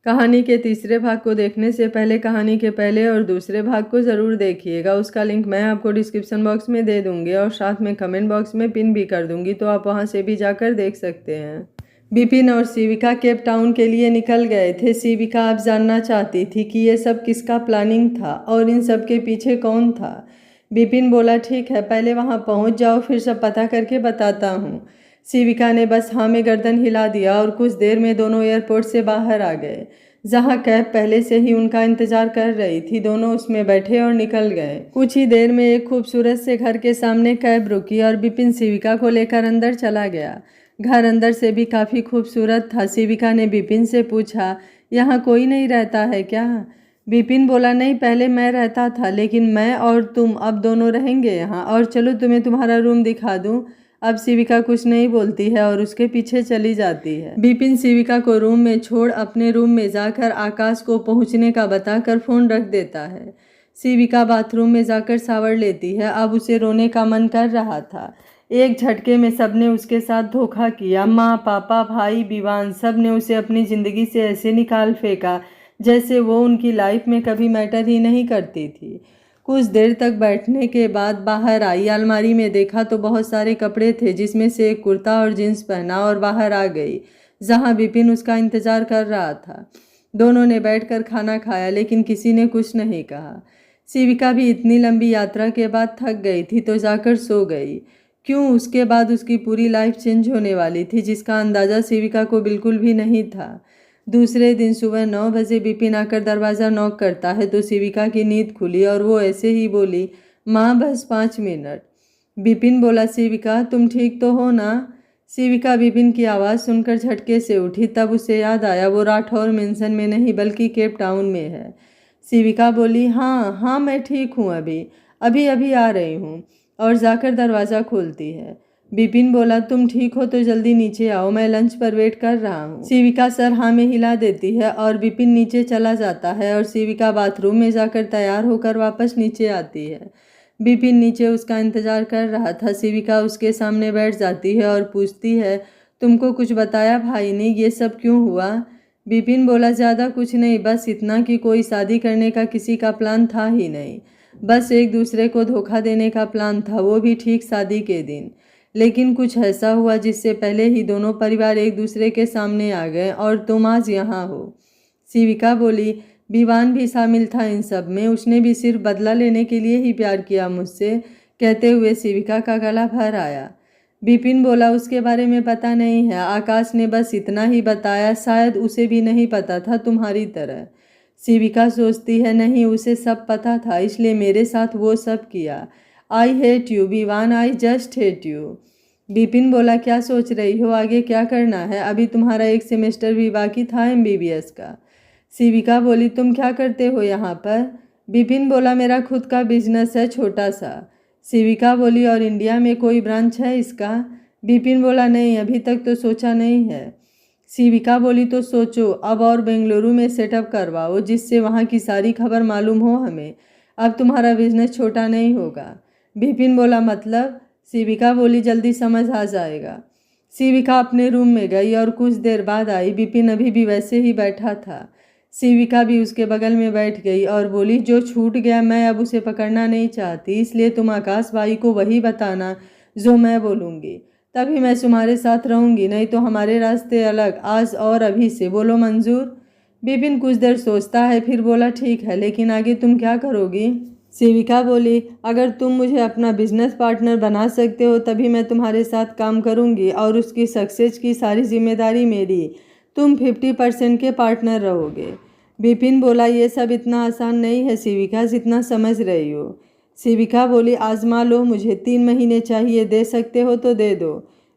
कहानी के तीसरे भाग को देखने से पहले कहानी के पहले और दूसरे भाग को ज़रूर देखिएगा। उसका लिंक मैं आपको डिस्क्रिप्शन बॉक्स में दे दूँगी और साथ में कमेंट बॉक्स में पिन भी कर दूँगी, तो आप वहां से भी जाकर देख सकते हैं। विपिन और शिविका केप टाउन के लिए निकल गए थे। शिविका अब जानना चाहती थी कि ये सब किसका प्लानिंग था और इन सब के पीछे कौन था। विपिन बोला, ठीक है, पहले वहाँ पहुँच जाओ, फिर सब पता करके बताता हूँ। शिविका ने बस हाँ में गर्दन हिला दिया और कुछ देर में दोनों एयरपोर्ट से बाहर आ गए, जहाँ कैब पहले से ही उनका इंतजार कर रही थी। दोनों उसमें बैठे और निकल गए। कुछ ही देर में एक खूबसूरत से घर के सामने कैब रुकी और विपिन शिविका को लेकर अंदर चला गया। घर अंदर से भी काफ़ी खूबसूरत था। शिविका ने विपिन से पूछा, यहाँ कोई नहीं रहता है क्या? विपिन बोला, नहीं, पहले मैं रहता था, लेकिन मैं और तुम अब दोनों रहेंगे यहाँ। और चलो तुम्हें तुम्हारा रूम दिखा दूँ। अब शिविका कुछ नहीं बोलती है और उसके पीछे चली जाती है। विपिन शिविका को रूम में छोड़ अपने रूम में जाकर आकाश को पहुंचने का बताकर फ़ोन रख देता है। शिविका बाथरूम में जाकर शावर लेती है। अब उसे रोने का मन कर रहा था। एक झटके में सबने उसके साथ धोखा किया। माँ, पापा, भाई, विवान, सब ने उसे अपनी ज़िंदगी से ऐसे निकाल फेंका जैसे वो उनकी लाइफ में कभी मैटर ही नहीं करती थी। कुछ देर तक बैठने के बाद बाहर आई। अलमारी में देखा तो बहुत सारे कपड़े थे, जिसमें से एक कुर्ता और जींस पहना और बाहर आ गई, जहां विपिन उसका इंतजार कर रहा था। दोनों ने बैठकर खाना खाया, लेकिन किसी ने कुछ नहीं कहा। शिविका भी इतनी लंबी यात्रा के बाद थक गई थी तो जाकर सो गई। क्यों, उसके बाद उसकी पूरी लाइफ चेंज होने वाली थी, जिसका अंदाज़ा शिविका को बिल्कुल भी नहीं था। दूसरे दिन सुबह 9 बजे विपिन आकर दरवाज़ा नॉक करता है तो शिविका की नींद खुली और वो ऐसे ही बोली, माँ, बस 5 मिनट। विपिन बोला, शिविका, तुम ठीक तो हो ना? शिविका विपिन की आवाज़ सुनकर झटके से उठी। तब उसे याद आया वो राठौर मेंशन में नहीं बल्कि केप टाउन में है। शिविका बोली, हाँ हाँ, मैं ठीक हूँ, अभी अभी अभी आ रही हूँ, और जाकर दरवाज़ा खोलती है। विपिन बोला, तुम ठीक हो तो जल्दी नीचे आओ, मैं लंच पर वेट कर रहा हूँ। शिविका सर हाँ में हिला देती है और विपिन नीचे चला जाता है और शिविका बाथरूम में जाकर तैयार होकर वापस नीचे आती है। विपिन नीचे उसका इंतजार कर रहा था। शिविका उसके सामने बैठ जाती है और पूछती है, तुमको कुछ बताया भाई ने, ये सब क्यों हुआ? विपिन बोला, ज़्यादा कुछ नहीं, बस इतना कि कोई शादी करने का किसी का प्लान था ही नहीं, बस एक दूसरे को धोखा देने का प्लान था, वो भी ठीक शादी के दिन। लेकिन कुछ ऐसा हुआ जिससे पहले ही दोनों परिवार एक दूसरे के सामने आ गए और तुम आज यहाँ हो। शिविका बोली, विवान भी शामिल था इन सब में, उसने भी सिर्फ बदला लेने के लिए ही प्यार किया मुझसे। कहते हुए शिविका का गला भर आया। विपिन बोला, उसके बारे में पता नहीं है, आकाश ने बस इतना ही बताया, शायद उसे भी नहीं पता था तुम्हारी तरह। शिविका सोचती है, नहीं, उसे सब पता था, इसलिए मेरे साथ वो सब किया। I hate you Vivaan, I just hate you. Vipin बोला, क्या सोच रही हो, आगे क्या करना है? अभी तुम्हारा एक सेमेस्टर भी बाकी था MBBS का। शिविका बोली, तुम क्या करते हो यहाँ पर? विपिन बोला, मेरा खुद का बिजनेस है, छोटा सा। शिविका बोली, और इंडिया में कोई ब्रांच है इसका? विपिन बोला, नहीं, अभी तक तो सोचा नहीं है। शिविका बोली, तो सोचो अब, और बेंगलुरु में सेटअप करवाओ, जिससे वहाँ की सारी खबर मालूम हो हमें। अब तुम्हारा बिजनेस छोटा नहीं होगा। विपिन बोला, मतलब? शिविका बोली, जल्दी समझ आ जाएगा। शिविका अपने रूम में गई और कुछ देर बाद आई। विपिन अभी भी वैसे ही बैठा था। शिविका भी उसके बगल में बैठ गई और बोली, जो छूट गया मैं अब उसे पकड़ना नहीं चाहती, इसलिए तुम आकाश भाई को वही बताना जो मैं बोलूँगी, तभी मैं तुम्हारे साथ रहूँगी, नहीं तो हमारे रास्ते अलग, आज और अभी से। बोलो मंजूर? विपिन कुछ देर सोचता है, फिर बोला, ठीक है, लेकिन आगे तुम क्या करोगी? शिविका बोली, अगर तुम मुझे अपना बिजनेस पार्टनर बना सकते हो तभी मैं तुम्हारे साथ काम करूंगी और उसकी सक्सेस की सारी जिम्मेदारी मेरी। तुम 50% के पार्टनर रहोगे। विपिन बोला, ये सब इतना आसान नहीं है शिविका, जितना समझ रही हो। शिविका बोली, आजमा लो, मुझे 3 महीने चाहिए, दे सकते हो तो दे दो।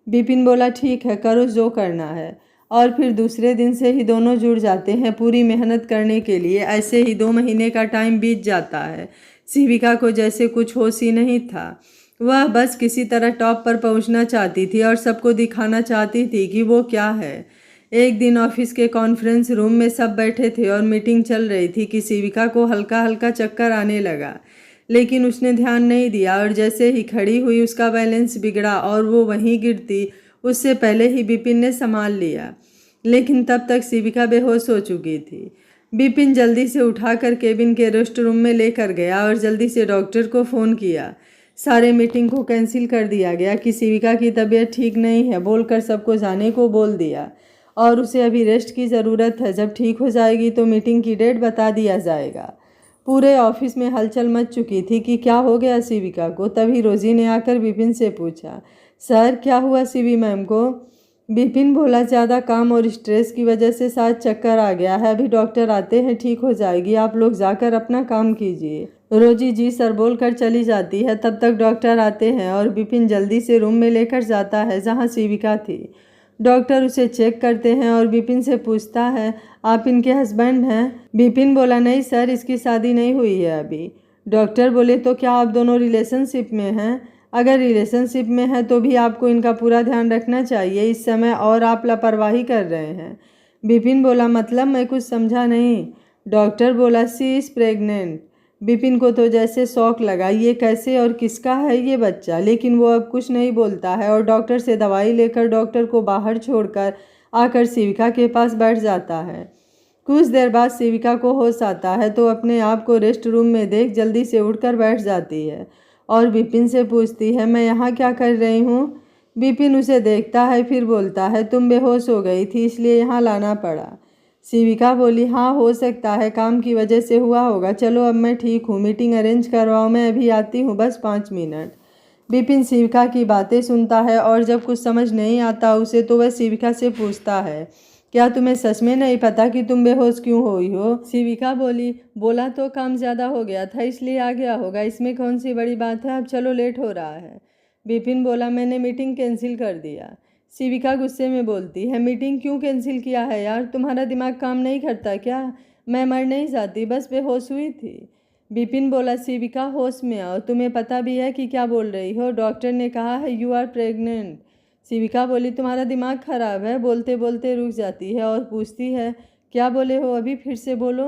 विपिन बोला, ठीक है, करो जो करना है। और फिर दूसरे दिन से ही दोनों जुड़ जाते हैं पूरी मेहनत करने के लिए। ऐसे ही 2 महीने का टाइम बीत जाता है। शिविका को जैसे कुछ होश ही नहीं था। वह बस किसी तरह टॉप पर पहुंचना चाहती थी और सबको दिखाना चाहती थी कि वो क्या है। एक दिन ऑफिस के कॉन्फ्रेंस रूम में सब बैठे थे और मीटिंग चल रही थी कि शिविका को हल्का हल्का चक्कर आने लगा, लेकिन उसने ध्यान नहीं दिया और जैसे ही खड़ी हुई उसका बैलेंस बिगड़ा और वो वहीं गिरती, उससे पहले ही विपिन ने संभाल लिया। लेकिन तब तक शिविका बेहोश हो चुकी थी। विपिन जल्दी से उठाकर केबिन के रेस्ट रूम में लेकर गया और जल्दी से डॉक्टर को फ़ोन किया। सारे मीटिंग को कैंसिल कर दिया गया कि शिविका की तबीयत ठीक नहीं है बोलकर सबको जाने को बोल दिया और उसे अभी रेस्ट की ज़रूरत है। जब ठीक हो जाएगी तो मीटिंग की डेट बता दिया जाएगा। पूरे ऑफिस में हलचल मच चुकी थी कि क्या हो गया शिविका को। तभी रोजी ने आकर विपिन से पूछा, सर क्या हुआ शिवी मैम को? विपिन बोला, ज़्यादा काम और स्ट्रेस की वजह से शायद चक्कर आ गया है। अभी डॉक्टर आते हैं, ठीक हो जाएगी। आप लोग जाकर अपना काम कीजिए। रोजी जी सर बोलकर चली जाती है। तब तक डॉक्टर आते हैं और विपिन जल्दी से रूम में लेकर जाता है जहां शिविका थी। डॉक्टर उसे चेक करते हैं और विपिन से पूछता है, आप इनके हस्बैंड हैं? विपिन बोला, नहीं सर, इसकी शादी नहीं हुई है अभी। डॉक्टर बोले, तो क्या आप दोनों रिलेशनशिप में हैं? अगर रिलेशनशिप में है तो भी आपको इनका पूरा ध्यान रखना चाहिए इस समय, और आप लापरवाही कर रहे हैं। विपिन बोला, मतलब मैं कुछ समझा नहीं। डॉक्टर बोला, सी इज़ प्रेग्नेंट। विपिन को तो जैसे शौक लगा, ये कैसे और किसका है ये बच्चा, लेकिन वो अब कुछ नहीं बोलता है और डॉक्टर से दवाई लेकर डॉक्टर को बाहर छोड़कर आकर शिविका के पास बैठ जाता है। कुछ देर बाद शिविका को होश आता है तो अपने आप को रेस्ट रूम में देख जल्दी से उठकर बैठ जाती है और विपिन से पूछती है, मैं यहाँ क्या कर रही हूँ? विपिन उसे देखता है, फिर बोलता है, तुम बेहोश हो गई थी इसलिए यहाँ लाना पड़ा। शिविका बोली, हाँ हो सकता है, काम की वजह से हुआ होगा। चलो अब मैं ठीक हूँ, मीटिंग अरेंज करवाओ, मैं अभी आती हूँ, बस 5 मिनट। विपिन शिविका की बातें सुनता है और जब कुछ समझ नहीं आता उसे तो वह शिविका से पूछता है, क्या तुम्हें सच में नहीं पता कि तुम बेहोश क्यों हुई हो? शिविका बोली, बोला तो काम ज़्यादा हो गया था इसलिए आ गया होगा, इसमें कौन सी बड़ी बात है, अब चलो लेट हो रहा है। विपिन बोला, मैंने मीटिंग कैंसिल कर दिया। शिविका गुस्से में बोलती है, मीटिंग क्यों कैंसिल किया है यार, तुम्हारा दिमाग काम नहीं करता क्या? मैं मर नहीं जाती, बस बेहोश हुई थी। विपिन बोला, शिविका होश में आओ, तुम्हें पता भी है कि क्या बोल रही हो? डॉक्टर ने कहा है यू आर प्रेग्नेंट। शिविका बोली, तुम्हारा दिमाग खराब है। बोलते बोलते रुक जाती है और पूछती है, क्या बोले हो अभी, फिर से बोलो।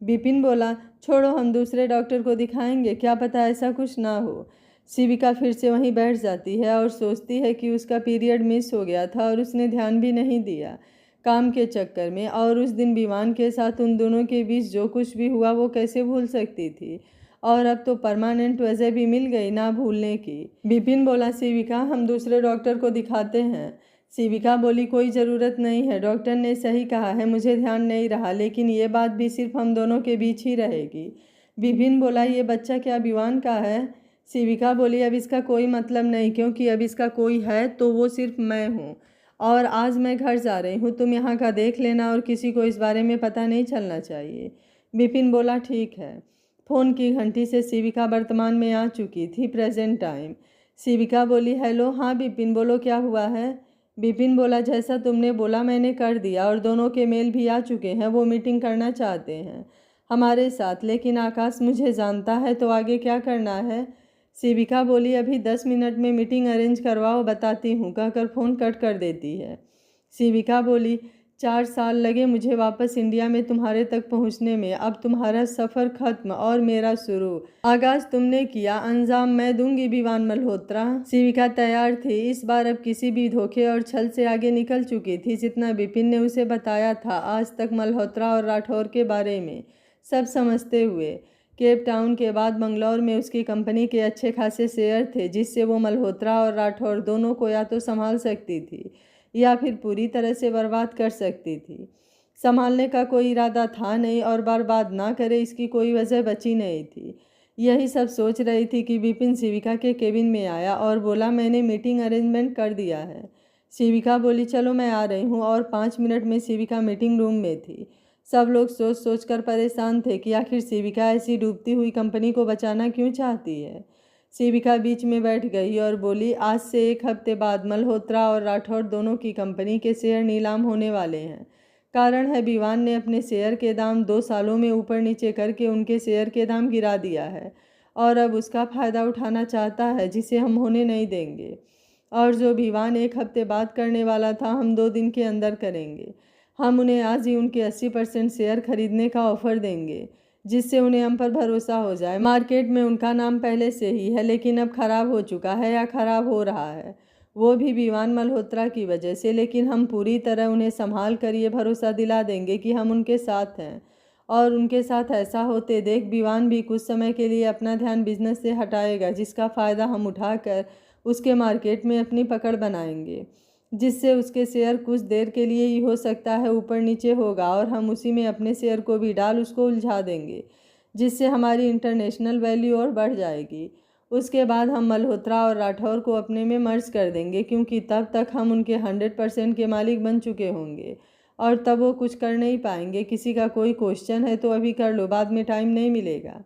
विपिन बोला, छोड़ो, हम दूसरे डॉक्टर को दिखाएंगे, क्या पता ऐसा कुछ ना हो। शिविका फिर से वहीं बैठ जाती है और सोचती है कि उसका पीरियड मिस हो गया था और उसने ध्यान भी नहीं दिया काम के चक्कर में, और उस दिन विवान के साथ उन दोनों के बीच जो कुछ भी हुआ वो कैसे भूल सकती थी, और अब तो परमानेंट वजह भी मिल गई ना भूलने की। विपिन बोला, शिविका हम दूसरे डॉक्टर को दिखाते हैं। शिविका बोली, कोई ज़रूरत नहीं है, डॉक्टर ने सही कहा है, मुझे ध्यान नहीं रहा, लेकिन ये बात भी सिर्फ हम दोनों के बीच ही रहेगी। विपिन बोला, ये बच्चा क्या विवान का है? शिविका बोली, अब इसका कोई मतलब नहीं, क्योंकि अब इसका कोई है तो वो सिर्फ मैं हूँ, और आज मैं घर जा रही हूँ, तुम यहाँ का देख लेना और किसी को इस बारे में पता नहीं चलना चाहिए। विपिन बोला, ठीक है। फ़ोन की घंटी से शिविका वर्तमान में आ चुकी थी, प्रेजेंट टाइम। शिविका बोली, हेलो, हाँ विपिन बोलो, क्या हुआ है? विपिन बोला, जैसा तुमने बोला मैंने कर दिया और दोनों के मेल भी आ चुके हैं, वो मीटिंग करना चाहते हैं हमारे साथ, लेकिन आकाश मुझे जानता है तो आगे क्या करना है? शिविका बोली, अभी 10 मिनट में मीटिंग अरेंज करवाओ, बताती हूँ, कहकर फ़ोन कट कर देती है। शिविका बोली, 4 साल लगे मुझे वापस इंडिया में तुम्हारे तक पहुँचने में, अब तुम्हारा सफ़र ख़त्म और मेरा शुरू। आगाज़ तुमने किया, अंजाम मैं दूंगी विवान मल्होत्रा। शिविका तैयार थी, इस बार अब किसी भी धोखे और छल से आगे निकल चुकी थी। जितना विपिन ने उसे बताया था आज तक मल्होत्रा और राठौर के बारे में सब समझते हुए, केप टाउन के बाद बंगलौर में उसकी कंपनी के अच्छे खासे शेयर थे, जिससे वो मल्होत्रा और राठौर दोनों को या तो संभाल सकती थी या फिर पूरी तरह से बर्बाद कर सकती थी। संभालने का कोई इरादा था नहीं और बर्बाद ना करे इसकी कोई वजह बची नहीं थी। यही सब सोच रही थी कि विपिन शिविका के केबिन में आया और बोला, मैंने मीटिंग अरेंजमेंट कर दिया है। शिविका बोली, चलो मैं आ रही हूँ, और 5 मिनट में शिविका मीटिंग रूम में थी। सब लोग सोच सोच कर परेशान थे कि आखिर शिविका ऐसी डूबती हुई कंपनी को बचाना क्यों चाहती है। शिविका बीच में बैठ गई और बोली, आज से 1 हफ्ते बाद मल्होत्रा और राठौर दोनों की कंपनी के शेयर नीलाम होने वाले हैं। कारण है विवान ने अपने शेयर के दाम 2 सालों में ऊपर नीचे करके उनके शेयर के दाम गिरा दिया है और अब उसका फ़ायदा उठाना चाहता है, जिसे हम होने नहीं देंगे। और जो विवान 1 हफ्ते बाद करने वाला था, हम 2 दिन के अंदर करेंगे। हम उन्हें आज ही उनके 80% शेयर खरीदने का ऑफ़र देंगे, जिससे उन्हें हम पर भरोसा हो जाए। मार्केट में उनका नाम पहले से ही है, लेकिन अब ख़राब हो चुका है या ख़राब हो रहा है। वो भी विवान मल्होत्रा की वजह से। लेकिन हम पूरी तरह उन्हें संभाल कर ये भरोसा दिला देंगे कि हम उनके साथ हैं, और उनके साथ ऐसा होते देख विवान भी कुछ समय के लिए अपना ध्यान बिजनेस से हटाएगा, जिसका फ़ायदा हम उठाकर उसके मार्केट में अपनी पकड़ बनाएंगे, जिससे उसके शेयर कुछ देर के लिए ही हो सकता है ऊपर नीचे होगा, और हम उसी में अपने शेयर को भी डाल उसको उलझा देंगे, जिससे हमारी इंटरनेशनल वैल्यू और बढ़ जाएगी। उसके बाद हम मल्होत्रा और राठौर को अपने में मर्ज कर देंगे, क्योंकि तब तक हम उनके 100% के मालिक बन चुके होंगे, और तब वो कुछ कर नहीं पाएंगे। किसी का कोई क्वेश्चन है तो अभी कर लो, बाद में टाइम नहीं मिलेगा।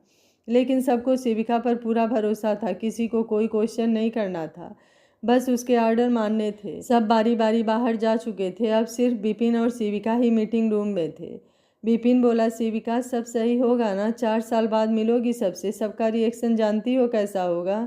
लेकिन सबको शिविका पर पूरा भरोसा था, किसी को कोई क्वेश्चन नहीं करना था, बस उसके ऑर्डर मानने थे। सब बारी बारी बाहर जा चुके थे, अब सिर्फ विपिन और शिविका ही मीटिंग रूम में थे। विपिन बोला, शिविका सब सही होगा ना? 4 साल बाद मिलोगी सबसे, सबका रिएक्शन जानती हो कैसा होगा?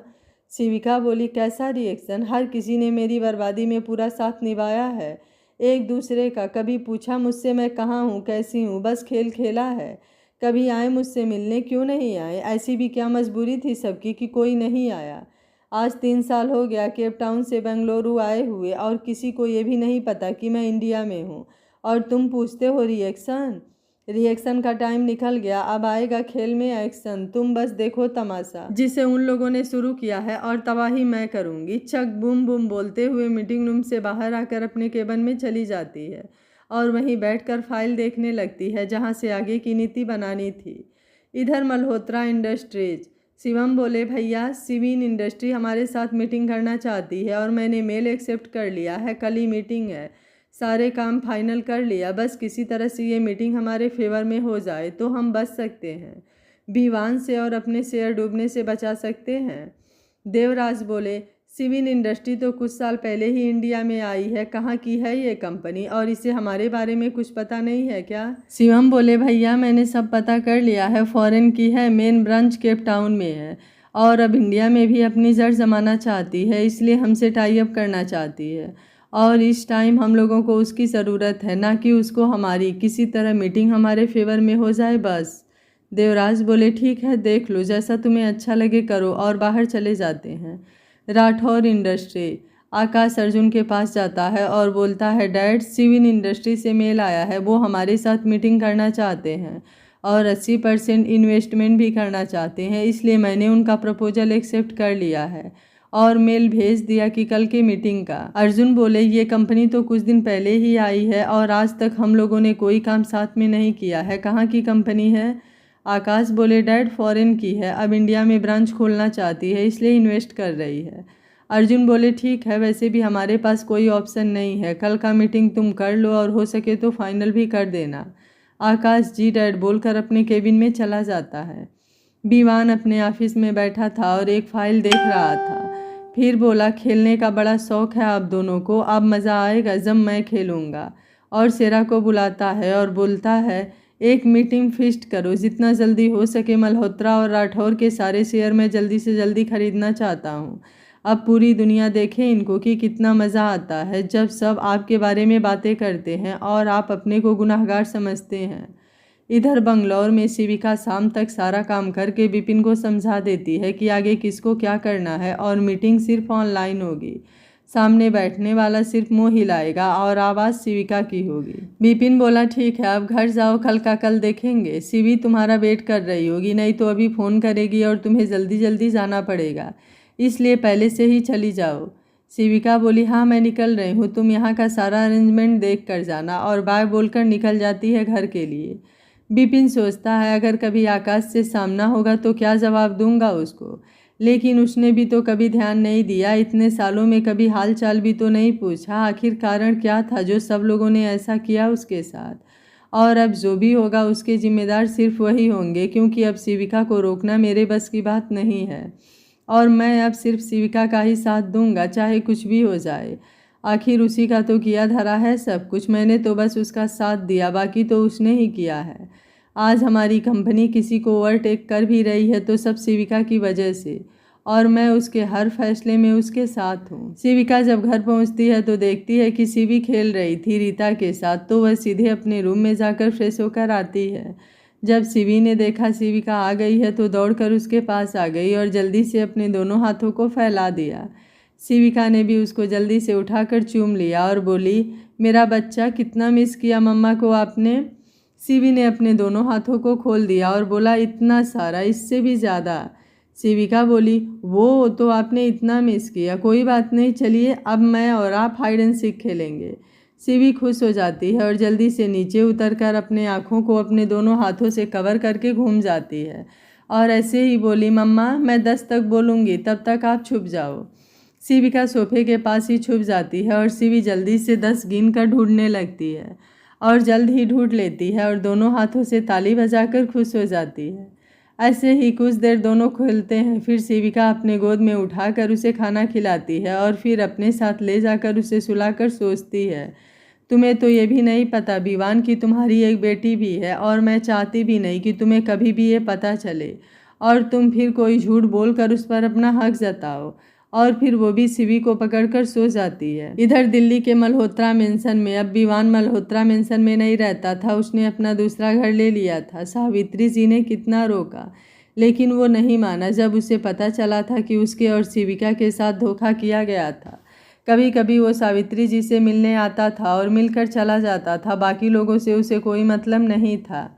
शिविका बोली, कैसा रिएक्शन? हर किसी ने मेरी बर्बादी में पूरा साथ निभाया है, एक दूसरे का। कभी पूछा मुझसे मैं कहाँ हूँ, कैसी हूँ? बस खेल खेला है। कभी आए मुझसे मिलने, क्यों नहीं आए? ऐसी भी क्या मजबूरी थी सबकी कि कोई नहीं आया? आज 3 साल हो गया केप टाउन से बेंगलुरु आए हुए, और किसी को ये भी नहीं पता कि मैं इंडिया में हूँ, और तुम पूछते हो रिएक्शन? रिएक्शन का टाइम निकल गया, अब आएगा खेल में एक्शन। तुम बस देखो तमाशा, जिसे उन लोगों ने शुरू किया है, और तबाही मैं करूँगी। चक बूम बूम बोलते हुए मीटिंग रूम से बाहर आकर अपने केबिन में चली जाती है, और वहीं बैठकर फाइल देखने लगती है, जहाँ से आगे की नीति बनानी थी। इधर मल्होत्रा इंडस्ट्रीज। शिवम बोले, भैया सिविन इंडस्ट्री हमारे साथ मीटिंग करना चाहती है, और मैंने मेल एक्सेप्ट कर लिया है। कल ही मीटिंग है, सारे काम फाइनल कर लिया, बस किसी तरह से ये मीटिंग हमारे फेवर में हो जाए तो हम बच सकते हैं विवान से, और अपने शेयर डूबने से बचा सकते हैं। देवराज बोले, सिविन इंडस्ट्री तो कुछ साल पहले ही इंडिया में आई है, कहाँ की है ये कंपनी, और इसे हमारे बारे में कुछ पता नहीं है क्या? शिवम बोले, भैया मैंने सब पता कर लिया है, फॉरेन की है, मेन ब्रांच केप टाउन में है, और अब इंडिया में भी अपनी जड़ जमाना चाहती है, इसलिए हमसे टाई अप करना चाहती है, और इस टाइम हम लोगों को उसकी ज़रूरत है, ना कि उसको हमारी। किसी तरह मीटिंग हमारे फेवर में हो जाए बस। देवराज बोले, ठीक है, देख लो, जैसा तुम्हें अच्छा लगे करो, और बाहर चले जाते हैं। राठौर इंडस्ट्री। आकाश अर्जुन के पास जाता है और बोलता है, डैड सिविन इंडस्ट्री से मेल आया है, वो हमारे साथ मीटिंग करना चाहते हैं, और 80% इन्वेस्टमेंट भी करना चाहते हैं, इसलिए मैंने उनका प्रपोजल एक्सेप्ट कर लिया है, और मेल भेज दिया कि कल की मीटिंग का। अर्जुन बोले, ये कंपनी तो कुछ दिन पहले ही आई है, और आज तक हम लोगों ने कोई काम साथ में नहीं किया है, कहाँ की कंपनी है? आकाश बोले, डैड फॉरेन की है, अब इंडिया में ब्रांच खोलना चाहती है, इसलिए इन्वेस्ट कर रही है। अर्जुन बोले, ठीक है, वैसे भी हमारे पास कोई ऑप्शन नहीं है, कल का मीटिंग तुम कर लो, और हो सके तो फाइनल भी कर देना। आकाश जी डैड बोलकर अपने केबिन में चला जाता है। विवान अपने ऑफिस में बैठा था और एक फाइल देख रहा था। फिर बोला, खेलने का बड़ा शौक है आप दोनों को, अब मज़ा आएगा जब मैं खेलूँगा। और शेरा को बुलाता है और बोलता है, एक मीटिंग फिक्स करो, जितना जल्दी हो सके मल्होत्रा और राठौर के सारे शेयर मैं जल्दी से जल्दी खरीदना चाहता हूँ। अब पूरी दुनिया देखे इनको कि कितना मज़ा आता है जब सब आपके बारे में बातें करते हैं और आप अपने को गुनाहगार समझते हैं। इधर बंगलौर में शिविका शाम तक सारा काम करके विपिन को समझा देती है कि आगे किसको क्या करना है, और मीटिंग सिर्फ ऑनलाइन होगी। सामने बैठने वाला सिर्फ मुंह हिलाएगा और आवाज़ शिविका की होगी। विपिन बोला, ठीक है, अब घर जाओ, कल का कल देखेंगे। शिवी तुम्हारा वेट कर रही होगी, नहीं तो अभी फ़ोन करेगी और तुम्हें जल्दी जल्दी जाना पड़ेगा, इसलिए पहले से ही चली जाओ। शिविका बोली, हाँ मैं निकल रही हूँ, तुम यहाँ का सारा अरेंजमेंट देख कर जाना, और बाय बोलकर निकल जाती है घर के लिए। विपिन सोचता है, अगर कभी आकाश से सामना होगा तो क्या जवाब दूंगा उसको, लेकिन उसने भी तो कभी ध्यान नहीं दिया, इतने सालों में कभी हाल चाल भी तो नहीं पूछा। आखिर कारण क्या था जो सब लोगों ने ऐसा किया उसके साथ, और अब जो भी होगा उसके जिम्मेदार सिर्फ वही होंगे, क्योंकि अब शिविका को रोकना मेरे बस की बात नहीं है, और मैं अब सिर्फ शिविका का ही साथ दूंगा, चाहे कुछ भी हो जाए। आखिर उसी का तो किया धरा है सब कुछ, मैंने तो बस उसका साथ दिया, बाकी तो उसने ही किया है। आज हमारी कंपनी किसी को ओवरटेक कर भी रही है तो सब शिविका की वजह से, और मैं उसके हर फैसले में उसके साथ हूँ। शिविका जब घर पहुँचती है तो देखती है कि शिवी खेल रही थी रीता के साथ, तो वह सीधे अपने रूम में जाकर फ्रेश होकर आती है। जब शिवी ने देखा शिविका आ गई है तो दौड़कर उसके पास आ गई और जल्दी से अपने दोनों हाथों को फैला दिया। शिविका ने भी उसको जल्दी से उठाकर चूम लिया और बोली, मेरा बच्चा, कितना मिस किया मम्मा को आपने। शिवी ने अपने दोनों हाथों को खोल दिया और बोला, इतना सारा, इससे भी ज़्यादा। शिविका बोली, वो तो आपने इतना मिस किया, कोई बात नहीं, चलिए अब मैं और आप हाइड एंड सीक खेलेंगे। शिवी खुश हो जाती है और जल्दी से नीचे उतरकर अपने आँखों को अपने दोनों हाथों से कवर करके घूम जाती है और ऐसे ही बोली, मम्मा मैं 10 तक बोलूँगी, तब तक आप छुप जाओ। शिविका सोफे के पास ही छुप जाती है और शिवी जल्दी से 10 गिन कर ढूंढने लगती है और जल्द ही ढूंढ लेती है और दोनों हाथों से ताली बजाकर खुश हो जाती है। ऐसे ही कुछ देर दोनों खेलते हैं। फिर शिविका अपने गोद में उठाकर उसे खाना खिलाती है और फिर अपने साथ ले जाकर उसे सुलाकर सोचती है, तुम्हें तो ये भी नहीं पता विवान की तुम्हारी एक बेटी भी है और मैं चाहती भी नहीं कि तुम्हें कभी भी ये पता चले और तुम फिर कोई झूठ बोलकर उस पर अपना हक जताओ। और फिर वो भी शिवी को पकड़कर सो जाती है। इधर दिल्ली के मल्होत्रा मेंशन में अब विवान मल्होत्रा मेंशन में नहीं रहता था, उसने अपना दूसरा घर ले लिया था। सावित्री जी ने कितना रोका लेकिन वो नहीं माना जब उसे पता चला था कि उसके और शिविका के साथ धोखा किया गया था। कभी कभी वो सावित्री जी से मिलने आता था और मिलकर चला जाता था, बाकी लोगों से उसे कोई मतलब नहीं था।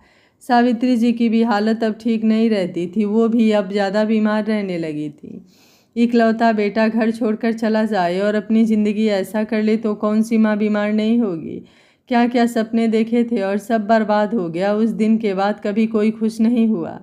सावित्री जी की भी हालत अब ठीक नहीं रहती थी, वो भी अब ज़्यादा बीमार रहने लगी थी। इकलौता बेटा घर छोड़कर चला जाए और अपनी ज़िंदगी ऐसा कर ले तो कौन सी माँ बीमार नहीं होगी। क्या क्या सपने देखे थे और सब बर्बाद हो गया। उस दिन के बाद कभी कोई खुश नहीं हुआ,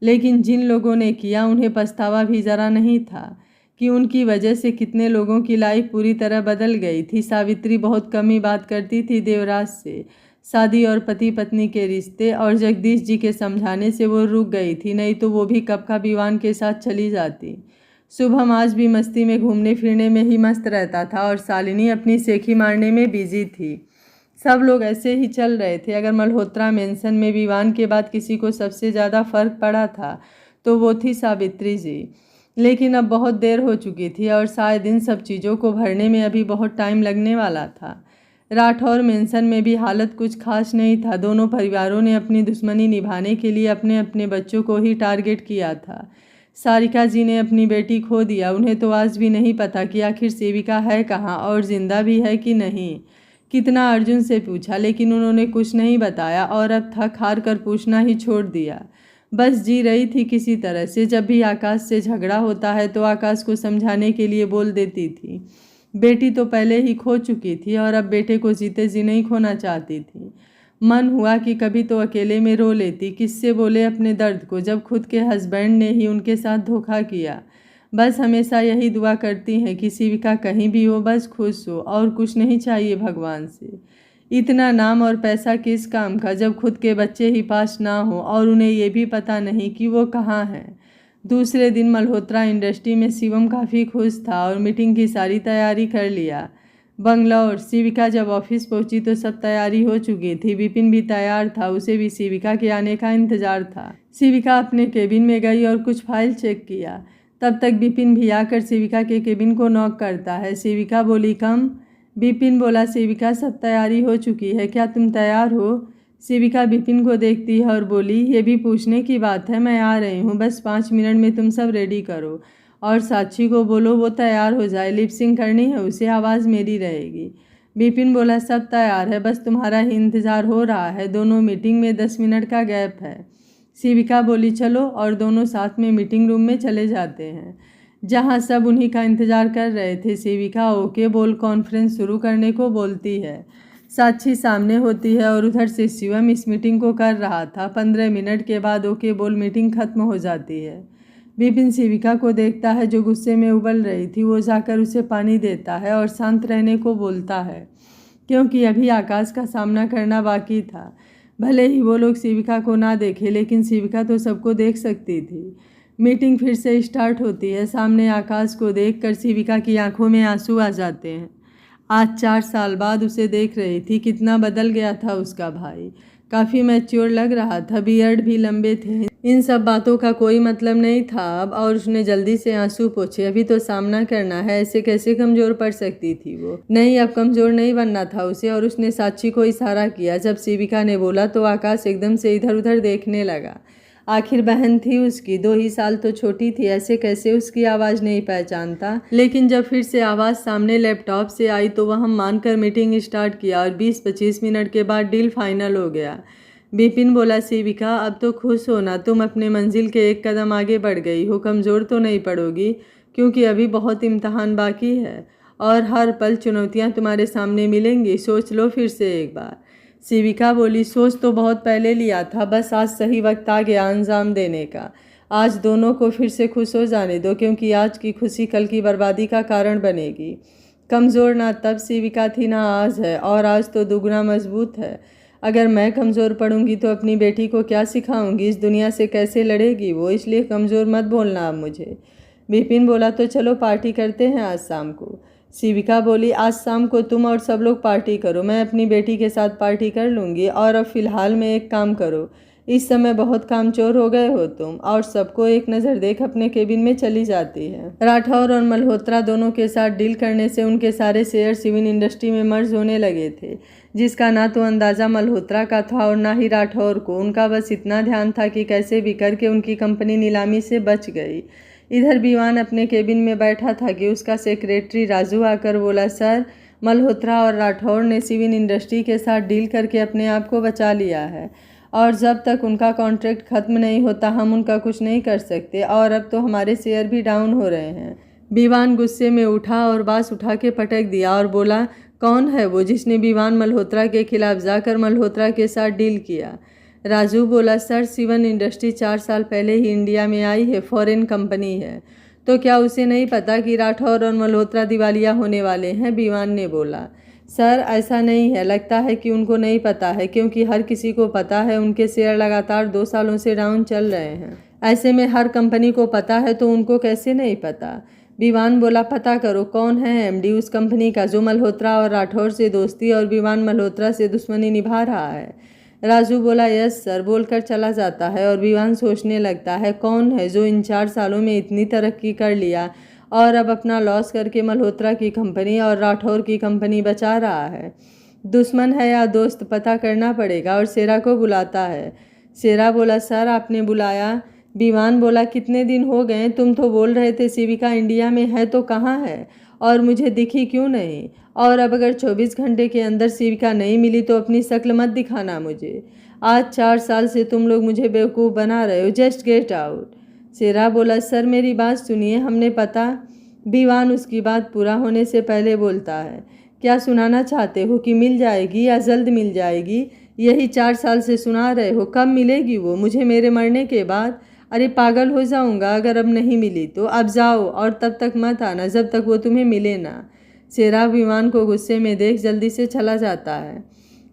लेकिन जिन लोगों ने किया उन्हें पछतावा भी ज़रा नहीं था कि उनकी वजह से कितने लोगों की लाइफ पूरी तरह बदल गई थी। सावित्री बहुत कम ही बात करती थी देवराज से। शादी और पति पत्नी के रिश्ते और जगदीश जी के समझाने से वो रुक गई थी, नहीं तो वो भी कब का विवान के साथ चली जाती। शुभम आज भी मस्ती में घूमने फिरने में ही मस्त रहता था और शालिनी अपनी सेखी मारने में बिजी थी। सब लोग ऐसे ही चल रहे थे। अगर मल्होत्रा मेंशन में विवान के बाद किसी को सबसे ज़्यादा फर्क पड़ा था तो वो थी सावित्री जी, लेकिन अब बहुत देर हो चुकी थी और शायद इन सब चीज़ों को भरने में अभी बहुत टाइम लगने वाला था। राठौर मेंशन में भी हालत कुछ खास नहीं था। दोनों परिवारों ने अपनी दुश्मनी निभाने के लिए अपने अपने बच्चों को ही टारगेट किया था। सारिका जी ने अपनी बेटी खो दिया। उन्हें तो आज भी नहीं पता कि आखिर सेविका है कहाँ और जिंदा भी है कि नहीं। कितना अर्जुन से पूछा लेकिन उन्होंने कुछ नहीं बताया और अब थक हार कर पूछना ही छोड़ दिया। बस जी रही थी किसी तरह से। जब भी आकाश से झगड़ा होता है तो आकाश को समझाने के लिए बोल देती थी। बेटी तो पहले ही खो चुकी थी और अब बेटे को जीते जी नहीं खोना चाहती थी। मन हुआ कि कभी तो अकेले में रो लेती, किससे बोले अपने दर्द को जब खुद के हस्बैंड ने ही उनके साथ धोखा किया। बस हमेशा यही दुआ करती हैं कि शिविका कहीं भी हो बस खुश हो और कुछ नहीं चाहिए भगवान से। इतना नाम और पैसा किस काम का जब खुद के बच्चे ही पास ना हो और उन्हें ये भी पता नहीं कि वो कहाँ हैं। दूसरे दिन मल्होत्रा इंडस्ट्री में शिवम काफ़ी खुश था और मीटिंग की सारी तैयारी कर लिया। बंगलौर शिविका जब ऑफिस पहुंची तो सब तैयारी हो चुकी थी। विपिन भी तैयार था, उसे भी शिविका के आने का इंतजार था। शिविका अपने केबिन में गई और कुछ फाइल चेक किया। तब तक विपिन भी आकर शिविका के केबिन को नॉक करता है। शिविका बोली, कम। विपिन बोला, शिविका सब तैयारी हो चुकी है, क्या तुम तैयार हो। शिविका विपिन को देखती है और बोली, ये भी पूछने की बात है, मैं आ रही हूँ, बस 5 मिनट में तुम सब रेडी करो और साक्षी को बोलो वो तैयार हो जाए, लिप सिंक करनी है उसे, आवाज़ मेरी रहेगी। विपिन बोला, सब तैयार है, बस तुम्हारा ही इंतज़ार हो रहा है, दोनों मीटिंग में 10 मिनट का गैप है। शिविका बोली, चलो, और दोनों साथ में मीटिंग रूम में चले जाते हैं जहां सब उन्हीं का इंतज़ार कर रहे थे। शिविका ओके बोल कॉन्फ्रेंस शुरू करने को बोलती है। साक्षी सामने होती है और उधर से शिवम इस मीटिंग को कर रहा था। 15 मिनट के बाद ओके बोल मीटिंग खत्म हो जाती है। विपिन शिविका को देखता है जो गुस्से में उबल रही थी। वो जाकर उसे पानी देता है और शांत रहने को बोलता है क्योंकि अभी आकाश का सामना करना बाकी था। भले ही वो लोग शिविका को ना देखे लेकिन शिविका तो सबको देख सकती थी। मीटिंग फिर से स्टार्ट होती है। सामने आकाश को देखकर शिविका की आंखों में आंसू आ जाते हैं। आज 4 साल बाद उसे देख रही थी। कितना बदल गया था उसका भाई, काफ़ी मैच्योर लग रहा था, बियर्ड भी लंबे थे। इन सब बातों का कोई मतलब नहीं था अब, और उसने जल्दी से आंसू पोंछे। अभी तो सामना करना है, ऐसे कैसे कमज़ोर पड़ सकती थी वो। नहीं, अब कमज़ोर नहीं बनना था उसे। और उसने साक्षी को इशारा किया। जब शिविका ने बोला तो आकाश एकदम से इधर उधर देखने लगा। आखिर बहन थी उसकी, 2 ही साल तो छोटी थी, ऐसे कैसे उसकी आवाज़ नहीं पहचानता। लेकिन जब फिर से आवाज़ सामने लैपटॉप से आई तो वह मानकर मीटिंग स्टार्ट किया और 20-25 मिनट के बाद डील फाइनल हो गया। विपिन बोला, शिविका अब तो खुश हो ना, तुम अपने मंजिल के एक कदम आगे बढ़ गई हो, कमज़ोर तो नहीं पड़ोगी, क्योंकि अभी बहुत इम्तहान बाकी है और हर पल चुनौतियाँ तुम्हारे सामने मिलेंगी, सोच लो फिर से एक बार। शिविका बोली, सोच तो बहुत पहले लिया था, बस आज सही वक्त आ गया अंजाम देने का। आज दोनों को फिर से खुश हो जाने दो, क्योंकि आज की खुशी कल की बर्बादी का कारण बनेगी। कमज़ोर ना तब शिविका थी ना आज है, और आज तो दुगना मजबूत है। अगर मैं कमज़ोर पड़ूंगी तो अपनी बेटी को क्या सिखाऊंगी, इस दुनिया से कैसे लड़ेगी वो, इसलिए कमज़ोर मत बोलना अब मुझे। विपिन बोला, तो चलो पार्टी करते हैं आज शाम को। शिविका बोली, आज शाम को तुम और सब लोग पार्टी करो, मैं अपनी बेटी के साथ पार्टी कर लूँगी। और अब फ़िलहाल में एक काम करो, इस समय बहुत कामचोर हो गए हो तुम, और सबको एक नज़र देख अपने केबिन में चली जाती है। राठौर और मल्होत्रा दोनों के साथ डील करने से उनके सारे शेयर सिविल इंडस्ट्री में मर्ज होने लगे थे, जिसका ना तो अंदाज़ा मल्होत्रा का था और ना ही राठौर को। उनका बस इतना ध्यान था कि कैसे भी करके उनकी कंपनी नीलामी से बच गई। इधर विवान अपने केबिन में बैठा था कि उसका सेक्रेटरी राजू आकर बोला, सर, मल्होत्रा और राठौर ने सिविल इंडस्ट्री के साथ डील करके अपने आप को बचा लिया है, और जब तक उनका कॉन्ट्रैक्ट ख़त्म नहीं होता हम उनका कुछ नहीं कर सकते, और अब तो हमारे शेयर भी डाउन हो रहे हैं। विवान गुस्से में उठा और बांस उठा के पटक दिया और बोला, कौन है वो जिसने विवान मल्होत्रा के खिलाफ जाकर मल्होत्रा के साथ डील किया? राजू बोला, सर, सिवन इंडस्ट्री 4 साल पहले ही इंडिया में आई है, फॉरेन कंपनी है, तो क्या उसे नहीं पता कि राठौर और मल्होत्रा दिवालिया होने वाले हैं? विवान ने बोला, सर, ऐसा नहीं है, लगता है कि उनको नहीं पता है, क्योंकि हर किसी को पता है उनके शेयर लगातार 2 सालों से डाउन चल रहे हैं। ऐसे में हर कंपनी को पता है तो उनको कैसे नहीं पता? विवान बोला, पता करो कौन है एमडी उस कंपनी का जो मल्होत्रा और राठौर से दोस्ती और विवान मल्होत्रा से दुश्मनी निभा रहा है। राजू बोला, यस सर, बोलकर चला जाता है, और विवान सोचने लगता है कौन है जो इन 4 सालों में इतनी तरक्की कर लिया और अब अपना लॉस करके मल्होत्रा की कंपनी और राठौर की कंपनी बचा रहा है। दुश्मन है या दोस्त पता करना पड़ेगा, और शेरा को बुलाता है। शेरा बोला, सर, आपने बुलाया? विवान बोला, कितने दिन हो गए, तुम तो बोल रहे थे शिविका इंडिया में है, तो कहाँ है और मुझे दिखी क्यों नहीं? और अब अगर 24 घंटे के अंदर शिविका नहीं मिली तो अपनी शक्ल मत दिखाना मुझे। आज 4 साल से तुम लोग मुझे बेवकूफ़ बना रहे हो, जस्ट गेट आउट। शेरा बोला, सर, मेरी बात सुनिए, हमने पता। विवान उसकी बात पूरा होने से पहले बोलता है, क्या सुनाना चाहते हो कि मिल जाएगी या जल्द मिल जाएगी? यही 4 साल से सुना रहे हो, कब मिलेगी वो? मुझे मेरे मरने के बाद? अरे पागल हो जाऊंगा अगर अब नहीं मिली तो। अब जाओ और तब तक मत आना जब तक वो तुम्हें मिले ना। शेरा विमान को गुस्से में देख जल्दी से चला जाता है।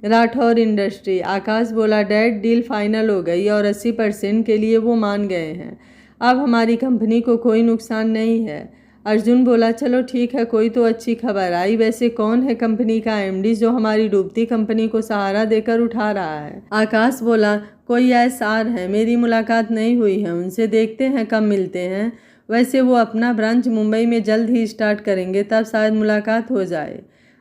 राठौर इंडस्ट्री। आकाश बोला, डैड, डील फाइनल हो गई और 80% के लिए वो मान गए हैं। अब हमारी कंपनी को कोई नुकसान नहीं है। अर्जुन बोला, चलो ठीक है, कोई तो अच्छी खबर आई। वैसे कौन है कंपनी का एमडी जो हमारी डूबती कंपनी को सहारा देकर उठा रहा है? आकाश बोला, कोई एसआर है, मेरी मुलाकात नहीं हुई है उनसे, देखते हैं कब मिलते हैं। वैसे वो अपना ब्रांच मुंबई में जल्द ही स्टार्ट करेंगे, तब शायद मुलाकात हो जाए।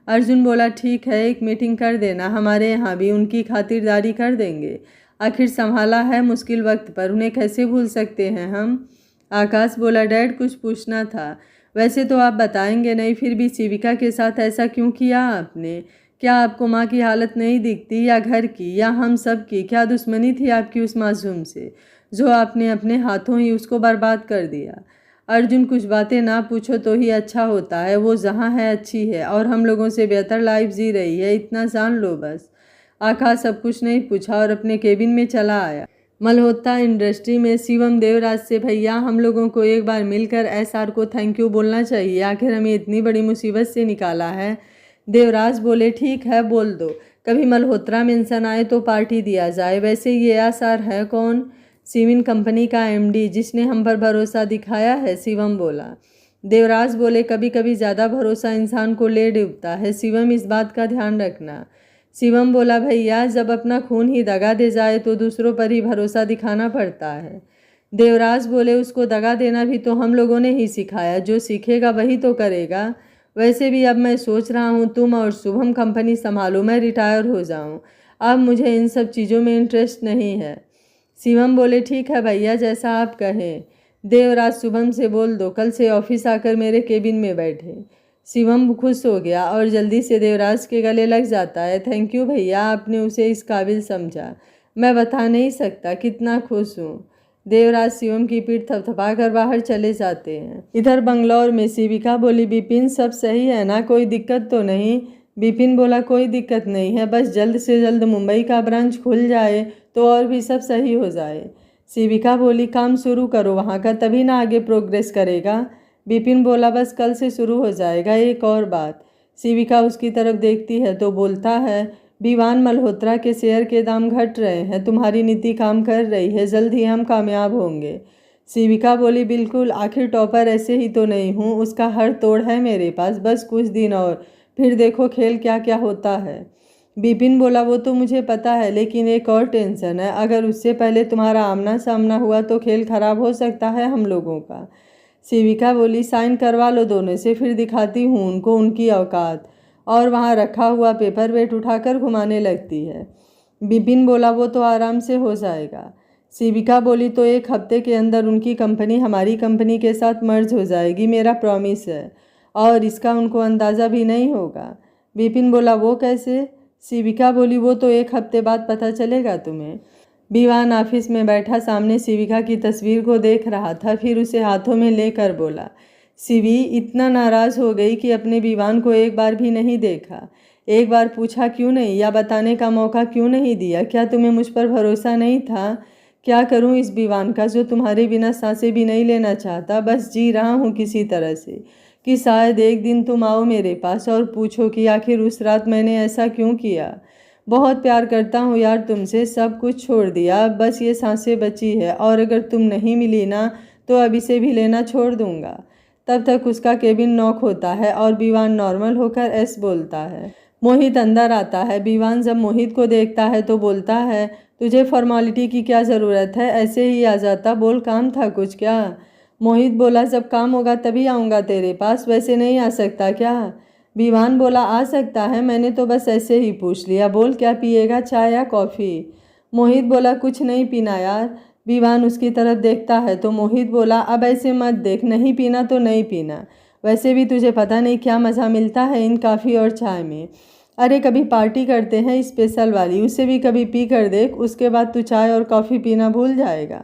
अर्जुन बोला, ठीक है, एक मीटिंग कर देना, हमारे यहाँ भी उनकी खातिरदारी कर देंगे। आखिर संभाला है मुश्किल वक्त पर, उन्हें कैसे भूल सकते हैं हम? आकाश बोला, डैड, कुछ पूछना था। वैसे तो आप बताएंगे नहीं, फिर भी शिविका के साथ ऐसा क्यों किया आपने? क्या आपको माँ की हालत नहीं दिखती, या घर की, या हम सब की? क्या दुश्मनी थी आपकी उस मासूम से जो आपने अपने हाथों ही उसको बर्बाद कर दिया? अर्जुन, कुछ बातें ना पूछो तो ही अच्छा होता है, वो जहाँ है अच्छी है और हम लोगों से बेहतर लाइफ जी रही है, इतना जान लो बस। आकाश सब कुछ नहीं पूछा और अपने केबिन में चला आया। मल्होत्रा इंडस्ट्री में शिवम देवराज से, भैया, हम लोगों को एक बार मिलकर एसआर को थैंक यू बोलना चाहिए, आखिर हमें इतनी बड़ी मुसीबत से निकाला है। देवराज बोले, ठीक है, बोल दो, कभी मल्होत्रा मेंशन आए तो पार्टी दिया जाए। वैसे ये एसआर है कौन? सिविन कंपनी का एमडी जिसने हम पर भरोसा दिखाया है, शिवम बोला। देवराज बोले, कभी कभी ज़्यादा भरोसा इंसान को ले डूबता है शिवम, इस बात का ध्यान रखना। शिवम बोला, भैया, जब अपना खून ही दगा दे जाए तो दूसरों पर ही भरोसा दिखाना पड़ता है। देवराज बोले, उसको दगा देना भी तो हम लोगों ने ही सिखाया, जो सीखेगा वही तो करेगा। वैसे भी अब मैं सोच रहा हूँ तुम और शुभम कंपनी संभालो, मैं रिटायर हो जाऊँ, अब मुझे इन सब चीज़ों में इंटरेस्ट नहीं है। शिवम बोले ठीक है भैया, जैसा आप कहें। देवराज शुभम से बोल दो कल से ऑफिस आकर मेरे केबिन में बैठे। शिवम खुश हो गया और जल्दी से देवराज के गले लग जाता है। थैंक यू भैया, आपने उसे इस काबिल समझा, मैं बता नहीं सकता कितना खुश हूँ। देवराज शिवम की पीठ थपथपा कर बाहर चले जाते हैं। इधर बंगलौर में शिविका बोली विपिन सब सही है ना, कोई दिक्कत तो नहीं। विपिन बोला कोई दिक्कत नहीं है, बस जल्द से जल्द मुंबई का ब्रांच खुल जाए तो और भी सब सही हो जाए। शिविका बोली काम शुरू करो वहाँ का, तभी ना आगे प्रोग्रेस करेगा। विपिन बोला बस कल से शुरू हो जाएगा। एक और बात। शिविका उसकी तरफ देखती है तो बोलता है विवान मल्होत्रा के शेयर के दाम घट रहे हैं, तुम्हारी नीति काम कर रही है, जल्द ही हम कामयाब होंगे। शिविका बोली बिल्कुल, आखिर टॉपर ऐसे ही तो नहीं हूँ, उसका हर तोड़ है मेरे पास, बस कुछ दिन और फिर देखो खेल क्या क्या होता है। विपिन बोला वो तो मुझे पता है, लेकिन एक और टेंशन है, अगर उससे पहले तुम्हारा आमना सामना हुआ तो खेल खराब हो सकता है हम लोगों का। शिविका बोली साइन करवा लो दोनों से, फिर दिखाती हूँ उनको उनकी औकात। और वहाँ रखा हुआ पेपर वेट उठाकर घुमाने लगती है। विपिन बोला वो तो आराम से हो जाएगा। शिविका बोली तो एक हफ्ते के अंदर उनकी कंपनी हमारी कंपनी के साथ मर्ज हो जाएगी, मेरा प्रॉमिस है, और इसका उनको अंदाज़ा भी नहीं होगा। विपिन बोला वो कैसे? शिविका बोली वो तो एक हफ्ते बाद पता चलेगा तुम्हें। विवान ऑफिस में बैठा सामने शिविका की तस्वीर को देख रहा था, फिर उसे हाथों में लेकर बोला। शिवी इतना नाराज़ हो गई कि अपने विवान को एक बार भी नहीं देखा। एक बार पूछा क्यों नहीं, या बताने का मौका क्यों नहीं दिया? क्या तुम्हें मुझ पर भरोसा नहीं था? क्या करूं इस विवान का जो तुम्हारे बिना सांसें भी नहीं लेना चाहता? बस जी रहा हूं किसी तरह से कि शायद एक दिन तुम आओ मेरे पास और पूछो कि आखिर उस रात मैंने ऐसा क्यों किया। बहुत प्यार करता हूँ यार तुमसे, सब कुछ छोड़ दिया, बस ये सांसें बची है, और अगर तुम नहीं मिली ना तो अब इसे भी लेना छोड़ दूंगा। तब तक उसका केबिन नॉक होता है और विवान नॉर्मल होकर एस बोलता है। मोहित अंदर आता है। विवान जब मोहित को देखता है तो बोलता है तुझे फॉर्मेलिटी की क्या ज़रूरत है, ऐसे ही आ जाता, बोल काम था कुछ क्या? मोहित बोला जब काम होगा तभी आऊँगा तेरे पास, वैसे नहीं आ सकता क्या? विवान बोला आ सकता है, मैंने तो बस ऐसे ही पूछ लिया, बोल क्या पिएगा, चाय या कॉफ़ी? मोहित बोला कुछ नहीं पीना यार। विवान उसकी तरफ देखता है तो मोहित बोला अब ऐसे मत देख, नहीं पीना तो नहीं पीना, वैसे भी तुझे पता नहीं क्या मज़ा मिलता है इन कॉफ़ी और चाय में। अरे कभी पार्टी करते हैं स्पेशल वाली, उसे भी कभी पी कर देख, उसके बाद तू चाय और कॉफ़ी पीना भूल जाएगा।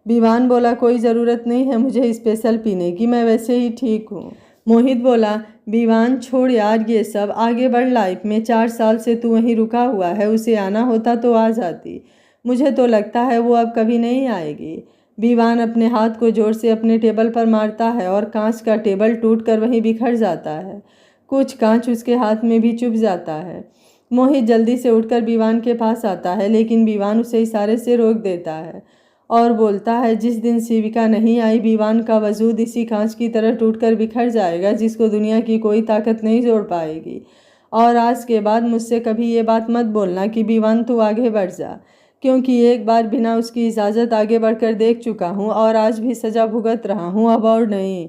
विवान बोला कोई ज़रूरत नहीं है मुझे स्पेशल पीने की, मैं वैसे ही ठीक हूँ। मोहित बोला विवान छोड़ यार ये सब, आगे बढ़ लाइफ में, 4 साल से तू वहीं रुका हुआ है, उसे आना होता तो आ जाती, मुझे तो लगता है वो अब कभी नहीं आएगी। विवान अपने हाथ को जोर से अपने टेबल पर मारता है और कांच का टेबल टूटकर वहीं बिखर जाता है, कुछ कांच उसके हाथ में भी चुभ जाता है। मोहित जल्दी से उठकर विवान के पास आता है, लेकिन विवान उसे इशारे से रोक देता है और बोलता है जिस दिन शिविका नहीं आई विवान का वजूद इसी कांच की तरह टूटकर बिखर जाएगा जिसको दुनिया की कोई ताकत नहीं जोड़ पाएगी। और आज के बाद मुझसे कभी ये बात मत बोलना कि विवान तू आगे बढ़ जा, क्योंकि एक बार बिना उसकी इजाज़त आगे बढ़कर देख चुका हूँ और आज भी सज़ा भुगत रहा हूँ, अब और नहीं।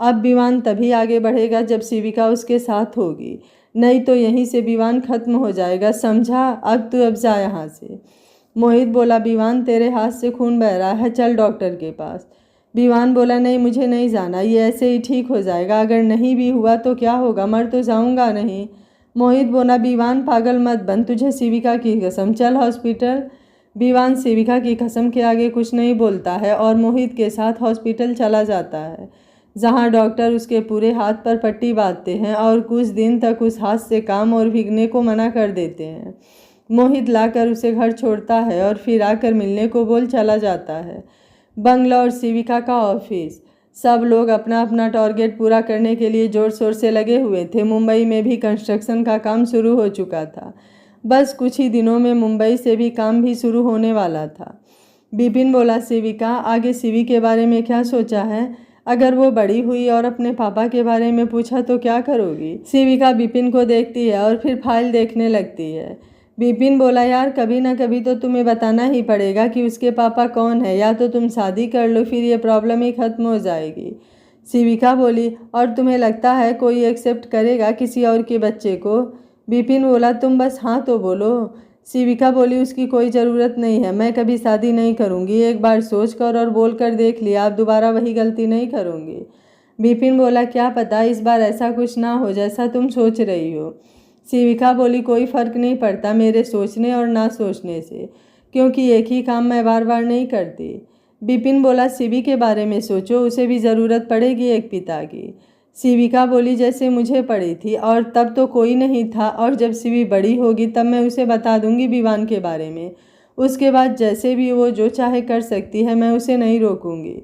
अब विवान तभी आगे बढ़ेगा जब शिविका उसके साथ होगी, नहीं तो यहीं से विवान खत्म हो जाएगा, समझा? अब जा यहाँ से। मोहित बोला विवान तेरे हाथ से खून बह रहा है, चल डॉक्टर के पास। विवान बोला नहीं मुझे नहीं जाना, ये ऐसे ही ठीक हो जाएगा, अगर नहीं भी हुआ तो क्या होगा, मर तो जाऊंगा नहीं। मोहित बोला विवान पागल मत बन, तुझे शिविका की कसम, चल हॉस्पिटल। विवान शिविका की कसम के आगे कुछ नहीं बोलता है और मोहित के साथ हॉस्पिटल चला जाता है, जहां डॉक्टर उसके पूरे हाथ पर पट्टी बांधते हैं और कुछ दिन तक उस हाथ से काम और भीगने को मना कर देते हैं। मोहित लाकर उसे घर छोड़ता है और फिर आकर मिलने को बोल चला जाता है। बंगला और शिविका का ऑफिस, सब लोग अपना अपना टारगेट पूरा करने के लिए जोर शोर से लगे हुए थे। मुंबई में भी कंस्ट्रक्शन का काम शुरू हो चुका था, बस कुछ ही दिनों में मुंबई से भी काम भी शुरू होने वाला था। विपिन बोला शिविका आगे शिवी के बारे में क्या सोचा है? अगर वो बड़ी हुई और अपने पापा के बारे में पूछा तो क्या करोगी? शिविका विपिन को देखती है और फिर फाइल देखने लगती है। विपिन बोला यार कभी ना कभी तो तुम्हें बताना ही पड़ेगा कि उसके पापा कौन है, या तो तुम शादी कर लो फिर ये प्रॉब्लम ही खत्म हो जाएगी। शिविका बोली और तुम्हें लगता है कोई एक्सेप्ट करेगा किसी और के बच्चे को? विपिन बोला तुम बस हाँ तो बोलो। शिविका बोली, उसकी कोई ज़रूरत नहीं है, मैं कभी शादी नहीं करूँगी। एक बार सोच कर और बोल कर देख लिया, आप दोबारा वही गलती नहीं करूँगी। विपिन बोला, क्या पता इस बार ऐसा कुछ ना हो जैसा तुम सोच रही हो। शिविका बोली, कोई फ़र्क नहीं पड़ता मेरे सोचने और ना सोचने से, क्योंकि एक ही काम मैं बार बार नहीं करती। विपिन बोला, शिवी के बारे में सोचो, उसे भी ज़रूरत पड़ेगी एक पिता की। शिविका बोली, जैसे मुझे पड़ी थी, और तब तो कोई नहीं था, और जब शिवी बड़ी होगी तब मैं उसे बता दूंगी विवान के बारे में। उसके बाद जैसे भी वो जो चाहे कर सकती है, मैं उसे नहीं रोकूंगी।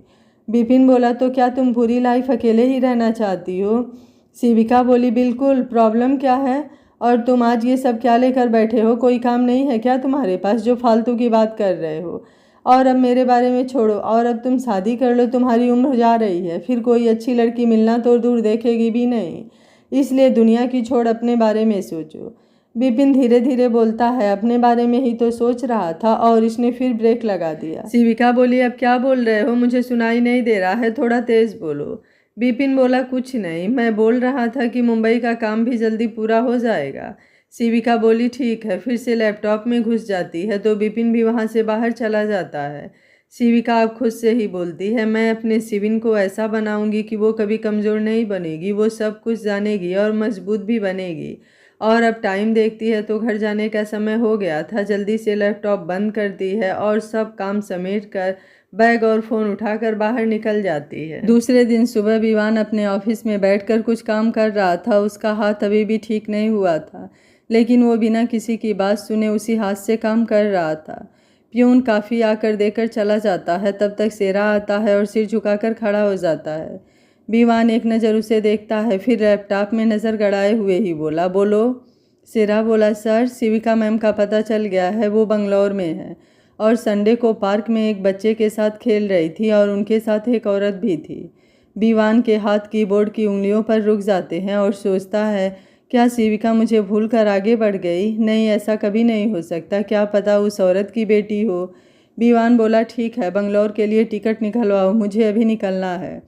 विपिन बोला, तो क्या तुम पूरी लाइफ अकेले ही रहना चाहती हो? शिविका बोली, बिल्कुल, प्रॉब्लम क्या है? और तुम आज ये सब क्या लेकर बैठे हो? कोई काम नहीं है क्या तुम्हारे पास जो फालतू की बात कर रहे हो? और अब मेरे बारे में छोड़ो, और अब तुम शादी कर लो, तुम्हारी उम्र जा रही है, फिर कोई अच्छी लड़की मिलना तो दूर देखेगी भी नहीं, इसलिए दुनिया की छोड़ अपने बारे में सोचो। विपिन धीरे धीरे बोलता है, अपने बारे में ही तो सोच रहा था, और इसने फिर ब्रेक लगा दिया। शिविका बोली, अब क्या बोल रहे हो? मुझे सुनाई नहीं दे रहा है, थोड़ा तेज बोलो। विपिन बोला, कुछ नहीं, मैं बोल रहा था कि मुंबई का काम भी जल्दी पूरा हो जाएगा। शिविका बोली, ठीक है। फिर से लैपटॉप में घुस जाती है तो विपिन भी वहाँ से बाहर चला जाता है। शिविका अब खुद से ही बोलती है, मैं अपने शिविन को ऐसा बनाऊंगी कि वो कभी कमज़ोर नहीं बनेगी, वो सब कुछ जानेगी और मजबूत भी बनेगी। और अब टाइम देखती है तो घर जाने का समय हो गया था। जल्दी से लैपटॉप बंद करती है और सब काम समेट कर बैग और फ़ोन उठाकर बाहर निकल जाती है। दूसरे दिन सुबह विवान अपने ऑफिस में बैठकर कुछ काम कर रहा था। उसका हाथ अभी भी ठीक नहीं हुआ था, लेकिन वो बिना किसी की बात सुने उसी हाथ से काम कर रहा था। प्यून काफ़ी आकर देकर चला जाता है, तब तक सेरा आता है और सिर झुकाकर खड़ा हो जाता है। विवान एक नज़र उसे देखता है, फिर लैपटॉप में नज़र गड़ाए हुए ही बोला, बोलो। सेरा बोला, सर, शिविका मैम का पता चल गया है, वो बंगलौर में है और संडे को पार्क में एक बच्चे के साथ खेल रही थी और उनके साथ एक औरत भी थी। विवान के हाथ कीबोर्ड की उंगलियों पर रुक जाते हैं और सोचता है, क्या शिविका मुझे भूल कर आगे बढ़ गई? नहीं, ऐसा कभी नहीं हो सकता, क्या पता उस औरत की बेटी हो। विवान बोला, ठीक है, बंगलौर के लिए टिकट निकलवाओ, मुझे अभी निकलना है।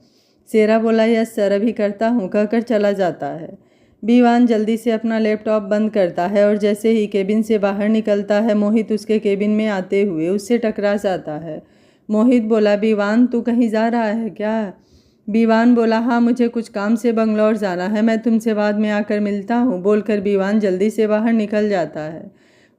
सेरा बोला, यस सर, अभी करता हूँ, कहकर चला जाता है। विवान जल्दी से अपना लैपटॉप बंद करता है और जैसे ही केबिन से बाहर निकलता है, मोहित उसके केबिन में आते हुए उससे टकरा जाता है। मोहित बोला, विवान, तू कहीं जा रहा है क्या? विवान बोला, हाँ, मुझे कुछ काम से बंगलौर जाना है, मैं तुमसे बाद में आकर मिलता हूँ, बोलकर विवान जल्दी से बाहर निकल जाता है।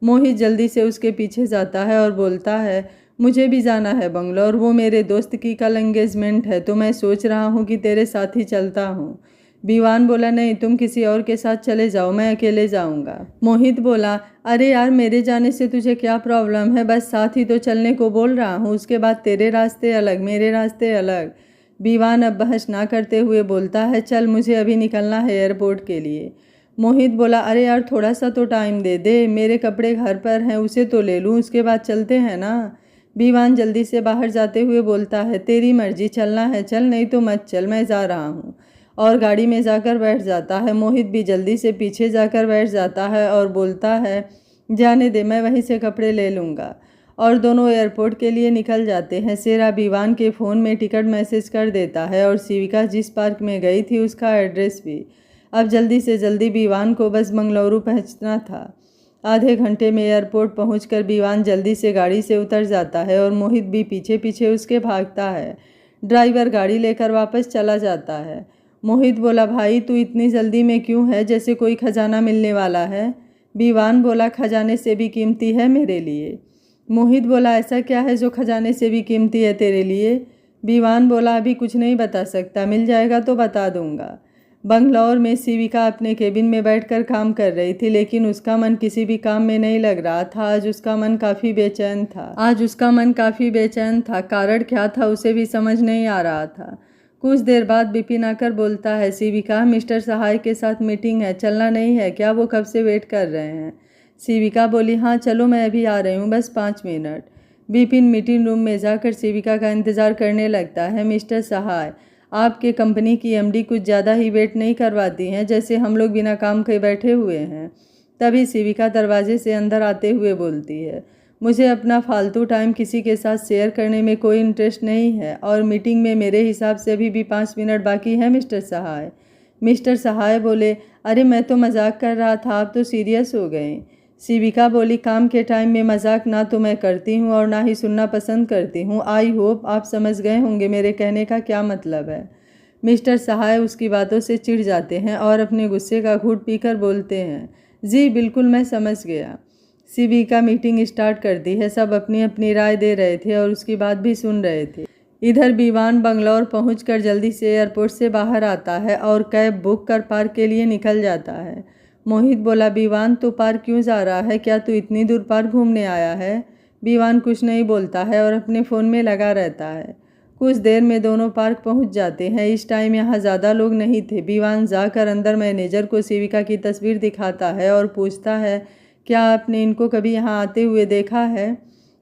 मोहित जल्दी से उसके पीछे जाता है और बोलता है, मुझे भी जाना है बंगलौर, वो मेरे दोस्त की कल एंगेजमेंट है, तो मैं सोच रहा हूँ कि तेरे साथ ही चलता हूँ। विवान बोला, नहीं, तुम किसी और के साथ चले जाओ, मैं अकेले जाऊँगा। मोहित बोला, अरे यार, मेरे जाने से तुझे क्या प्रॉब्लम है, बस साथ ही तो चलने को बोल रहा हूँ, उसके बाद तेरे रास्ते अलग, मेरे रास्ते अलग। विवान अब बहस ना करते हुए बोलता है, चल, मुझे अभी निकलना है एयरपोर्ट के लिए। मोहित बोला, अरे यार, थोड़ा सा तो टाइम दे दे, मेरे कपड़े घर पर हैं, उसे तो ले लूँ, उसके बाद चलते हैं ना। विवान जल्दी से बाहर जाते हुए बोलता है, तेरी मर्जी, चलना है चल, नहीं तो मत चल, मैं जा रहा हूँ। और गाड़ी में जाकर बैठ जाता है। मोहित भी जल्दी से पीछे जाकर बैठ जाता है और बोलता है, जाने दे, मैं वहीं से कपड़े ले लूँगा। और दोनों एयरपोर्ट के लिए निकल जाते हैं। सेरा विवान के फ़ोन में टिकट मैसेज कर देता है और शिविका जिस पार्क में गई थी उसका एड्रेस भी। अब जल्दी से जल्दी विवान को बस बंगलुरु पहुंचना था। आधे घंटे में एयरपोर्ट पहुंचकर विवान जल्दी से गाड़ी से उतर जाता है और मोहित भी पीछे पीछे उसके भागता है। ड्राइवर गाड़ी लेकर वापस चला जाता है। मोहित बोला, भाई, तू इतनी जल्दी में क्यों है, जैसे कोई खजाना मिलने वाला है? विवान बोला, खजाने से भी कीमती है मेरे लिए। मोहित बोला, ऐसा क्या है जो खजाने से भी कीमती है तेरे लिए? विवान बोला, अभी कुछ नहीं बता सकता, मिल जाएगा तो बता दूंगा। बंगलौर में शिविका अपने केबिन में बैठकर काम कर रही थी, लेकिन उसका मन किसी भी काम में नहीं लग रहा था। आज उसका मन काफ़ी बेचैन था। कारण क्या था उसे भी समझ नहीं आ रहा था। कुछ देर बाद विपिन आकर बोलता है, शिविका, मिस्टर सहाय के साथ मीटिंग है, चलना नहीं है क्या? वो कब से वेट कर रहे हैं। शिविका बोली, हाँ चलो, मैं अभी आ रही हूँ, बस 5 मिनट। विपिन मीटिंग रूम में जाकर शिविका का इंतज़ार करने लगता है। मिस्टर सहाय, आपके कंपनी की एमडी कुछ ज़्यादा ही वेट नहीं करवाती हैं, जैसे हम लोग बिना काम के बैठे हुए हैं। तभी शिविका दरवाजे से अंदर आते हुए बोलती है, मुझे अपना फालतू टाइम किसी के साथ शेयर करने में कोई इंटरेस्ट नहीं है और मीटिंग में मेरे हिसाब से अभी भी 5 मिनट बाकी है मिस्टर सहाय। मिस्टर सहाय बोले, अरे मैं तो मजाक कर रहा था, आप तो सीरियस हो गए। शिविका बोली, काम के टाइम में मजाक ना तो मैं करती हूँ और ना ही सुनना पसंद करती हूँ। आई होप आप समझ गए होंगे मेरे कहने का क्या मतलब है। मिस्टर सहाय उसकी बातों से चिढ़ जाते हैं और अपने गुस्से का घूंट पीकर बोलते हैं, जी बिल्कुल मैं समझ गया। शिविका मीटिंग स्टार्ट करती है। सब अपनी अपनी राय दे रहे थे और उसकी बात भी सुन रहे थे। इधर विवान बंगलौर पहुंचकर जल्दी से एयरपोर्ट से बाहर आता है और कैब बुक कर पार्क के लिए निकल जाता है। मोहित बोला, विवान तू पार्क क्यों जा रहा है? क्या तू इतनी दूर पार्क घूमने आया है? विवान कुछ नहीं बोलता है और अपने फ़ोन में लगा रहता है। कुछ देर में दोनों पार्क पहुंच जाते हैं। इस टाइम यहाँ ज़्यादा लोग नहीं थे। विवान जाकर अंदर मैनेजर को शिविका की तस्वीर दिखाता है और पूछता है, क्या आपने इनको कभी यहाँ आते हुए देखा है?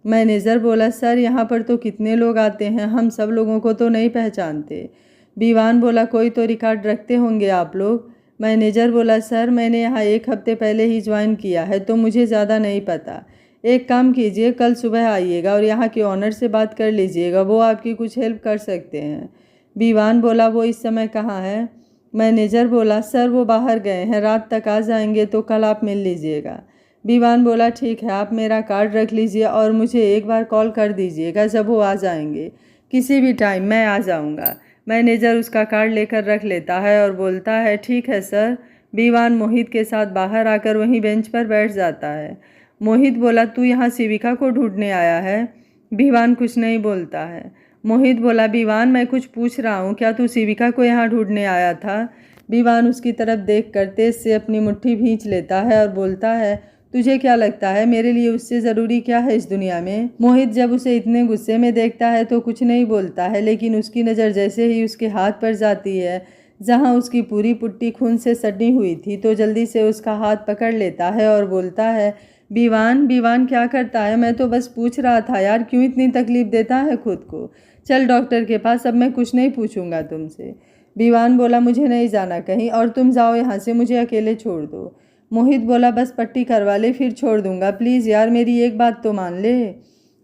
मैनेजर बोला, सर यहाँ पर तो कितने लोग आते हैं, हम सब लोगों को तो नहीं पहचानते। विवान बोला, कोई तो रिकॉर्ड रखते होंगे आप लोग। मैनेजर बोला, सर मैंने यहाँ 1 हफ्ते पहले ही ज्वाइन किया है तो मुझे ज़्यादा नहीं पता। एक काम कीजिए, कल सुबह आइएगा और यहाँ के ऑनर से बात कर लीजिएगा, वो आपकी कुछ हेल्प कर सकते हैं। विवान बोला, वो इस समय कहाँ है? मैनेजर बोला, सर वो बाहर गए हैं, रात तक आ जाएंगे तो कल आप मिल लीजिएगा। विवान बोला, ठीक है, आप मेरा कार्ड रख लीजिए और मुझे एक बार कॉल कर दीजिएगा जब वो आ जाएंगे। किसी भी टाइम मैं आ जाऊँगा। मैनेजर उसका कार्ड लेकर रख लेता है और बोलता है, ठीक है सर। विवान मोहित के साथ बाहर आकर वहीं बेंच पर बैठ जाता है। मोहित बोला, तू यहाँ शिविका को ढूंढने आया है? विवान कुछ नहीं बोलता है। मोहित बोला, विवान मैं कुछ पूछ रहा हूँ, क्या तू शिविका को यहाँ ढूंढने आया था? विवान उसकी तरफ देख कर तेज से अपनी मुट्ठी भींच लेता है और बोलता है, तुझे क्या लगता है मेरे लिए उससे ज़रूरी क्या है इस दुनिया में? मोहित जब उसे इतने गुस्से में देखता है तो कुछ नहीं बोलता है, लेकिन उसकी नज़र जैसे ही उसके हाथ पर जाती है जहां उसकी पूरी पुट्टी खून से सनी हुई थी तो जल्दी से उसका हाथ पकड़ लेता है और बोलता है, विवान विवान क्या करता है? मैं तो बस पूछ रहा था यार, क्यों इतनी तकलीफ देता है खुद को? चल डॉक्टर के पास, अब मैं कुछ नहीं पूछूंगा तुमसे। विवान बोला, मुझे नहीं जाना कहीं और तुम जाओ यहाँ से, मुझे अकेले छोड़ दो। मोहित बोला, बस पट्टी करवा ले फिर छोड़ दूंगा, प्लीज़ यार मेरी एक बात तो मान ले।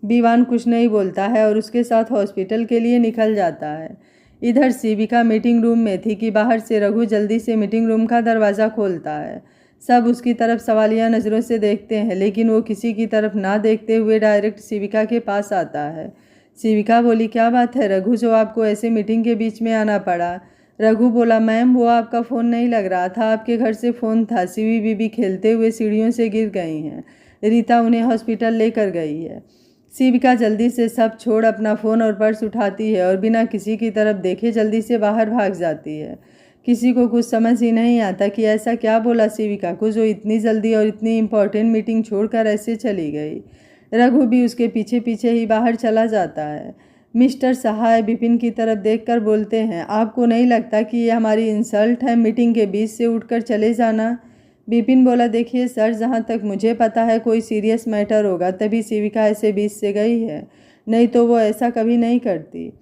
विवान कुछ नहीं बोलता है और उसके साथ हॉस्पिटल के लिए निकल जाता है। इधर शिविका मीटिंग रूम में थी कि बाहर से रघु जल्दी से मीटिंग रूम का दरवाज़ा खोलता है। सब उसकी तरफ सवालिया नज़रों से देखते हैं, लेकिन वो किसी की तरफ ना देखते हुए डायरेक्ट शिविका के पास आता है। शिविका बोली, क्या बात है रघु, जो आपको ऐसे मीटिंग के बीच में आना पड़ा? रघु बोला, मैम वो आपका फ़ोन नहीं लग रहा था, आपके घर से फ़ोन था, शिवी बीबी खेलते हुए सीढ़ियों से गिर गई हैं, रीता उन्हें हॉस्पिटल लेकर गई है। शिविका जल्दी से सब छोड़ अपना फ़ोन और पर्स उठाती है और बिना किसी की तरफ देखे जल्दी से बाहर भाग जाती है। किसी को कुछ समझ ही नहीं आता कि ऐसा क्या बोला शिविका को जो इतनी जल्दी और इतनी इम्पोर्टेंट मीटिंग छोड़कर ऐसे चली गई। रघु भी उसके पीछे पीछे ही बाहर चला जाता है। मिस्टर सहाय विपिन की तरफ देखकर बोलते हैं, आपको नहीं लगता कि ये हमारी इंसल्ट है, मीटिंग के बीच से उठकर चले जाना? विपिन बोला, देखिए सर, जहाँ तक मुझे पता है कोई सीरियस मैटर होगा तभी शिविका ऐसे बीच से गई है, नहीं तो वो ऐसा कभी नहीं करती।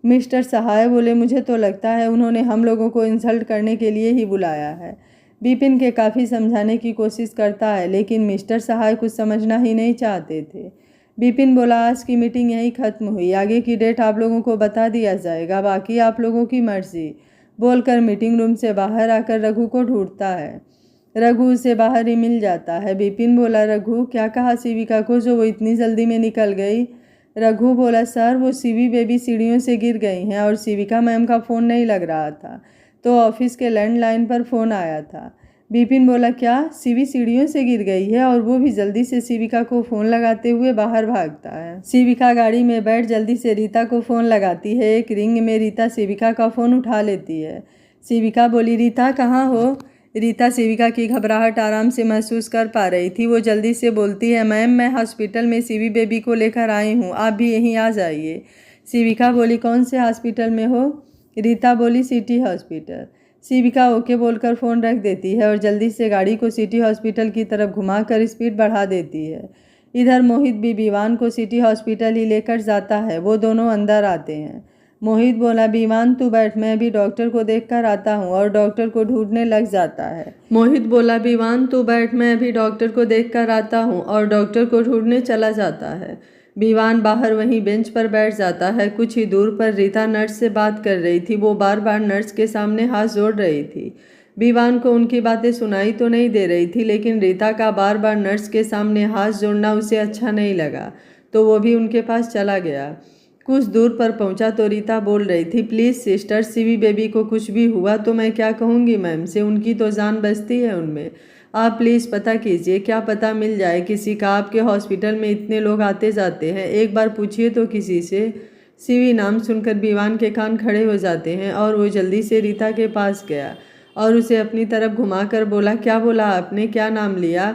मिस्टर सहाय बोले, मुझे तो लगता है उन्होंने हम लोगों को इंसल्ट करने के लिए ही बुलाया है। विपिन के काफ़ी समझाने की कोशिश करता है, लेकिन मिस्टर सहाय कुछ समझना ही नहीं चाहते थे। विपिन बोला, आज की मीटिंग यहीं ख़त्म हुई, आगे की डेट आप लोगों को बता दिया जाएगा, बाकी आप लोगों की मर्जी, बोलकर मीटिंग रूम से बाहर आकर रघु को ढूंढता है। रघु उसे बाहर ही मिल जाता है। विपिन बोला, रघु क्या कहा शिविका को जो वो इतनी जल्दी में निकल गई? रघु बोला, सर वो शिवी बेबी सीढ़ियों से गिर गई हैं और शिविका मैम का फ़ोन नहीं लग रहा था तो ऑफिस के लैंडलाइन पर फ़ोन आया था। विपिन बोला, क्या शिवी सीढ़ियों से गिर गई है? और वो भी जल्दी से शिविका को फ़ोन लगाते हुए बाहर भागता है। शिविका गाड़ी में बैठ जल्दी से रीता को फ़ोन लगाती है। एक रिंग में रीता शिविका का फ़ोन उठा लेती है। शिविका बोली, रीता कहाँ हो? रीता शिविका की घबराहट आराम से महसूस कर पा रही थी। वो जल्दी से बोलती है, मैम मैं हॉस्पिटल में शिवी बेबी को लेकर आई हूँ, आप भी यहीं आ जाइए। शिविका बोली, कौन से हॉस्पिटल में हो? रीता बोली, सिटी हॉस्पिटल। शिविका ओके बोलकर फ़ोन रख देती है और जल्दी से गाड़ी को सिटी हॉस्पिटल की तरफ घुमाकर स्पीड बढ़ा देती है। इधर मोहित भी विवान को सिटी हॉस्पिटल ही लेकर जाता है। वो दोनों अंदर आते हैं। मोहित बोला, विवान तू बैठ, मैं भी डॉक्टर को देखकर आता हूँ, और डॉक्टर को ढूंढने लग जाता है। मोहित बोला, विवान तू बैठ, मैं भी डॉक्टर को देखकर आता हूँ, और डॉक्टर को ढूंढने चला जाता है। विवान बाहर वहीं बेंच पर बैठ जाता है। कुछ ही दूर पर रीता नर्स से बात कर रही थी। वो बार बार नर्स के सामने हाथ जोड़ रही थी। विवान को उनकी बातें सुनाई तो नहीं दे रही थी, लेकिन रीता का बार बार नर्स के सामने हाथ जोड़ना उसे अच्छा नहीं लगा, तो वो भी उनके पास चला गया। कुछ दूर पर पहुंचा तो रीता बोल रही थी, प्लीज़ सिस्टर, सीवी बेबी को कुछ भी हुआ तो मैं क्या कहूँगी मैम से, उनकी तो जान बचती है उनमें। आप प्लीज़ पता कीजिए, क्या पता मिल जाए किसी का। आपके हॉस्पिटल में इतने लोग आते जाते हैं, एक बार पूछिए तो किसी से। सीवी नाम सुनकर विवान के कान खड़े हो जाते हैं और वो जल्दी से रीता के पास गया और उसे अपनी तरफ घुमाकर बोला, क्या बोला आपने, क्या नाम लिया?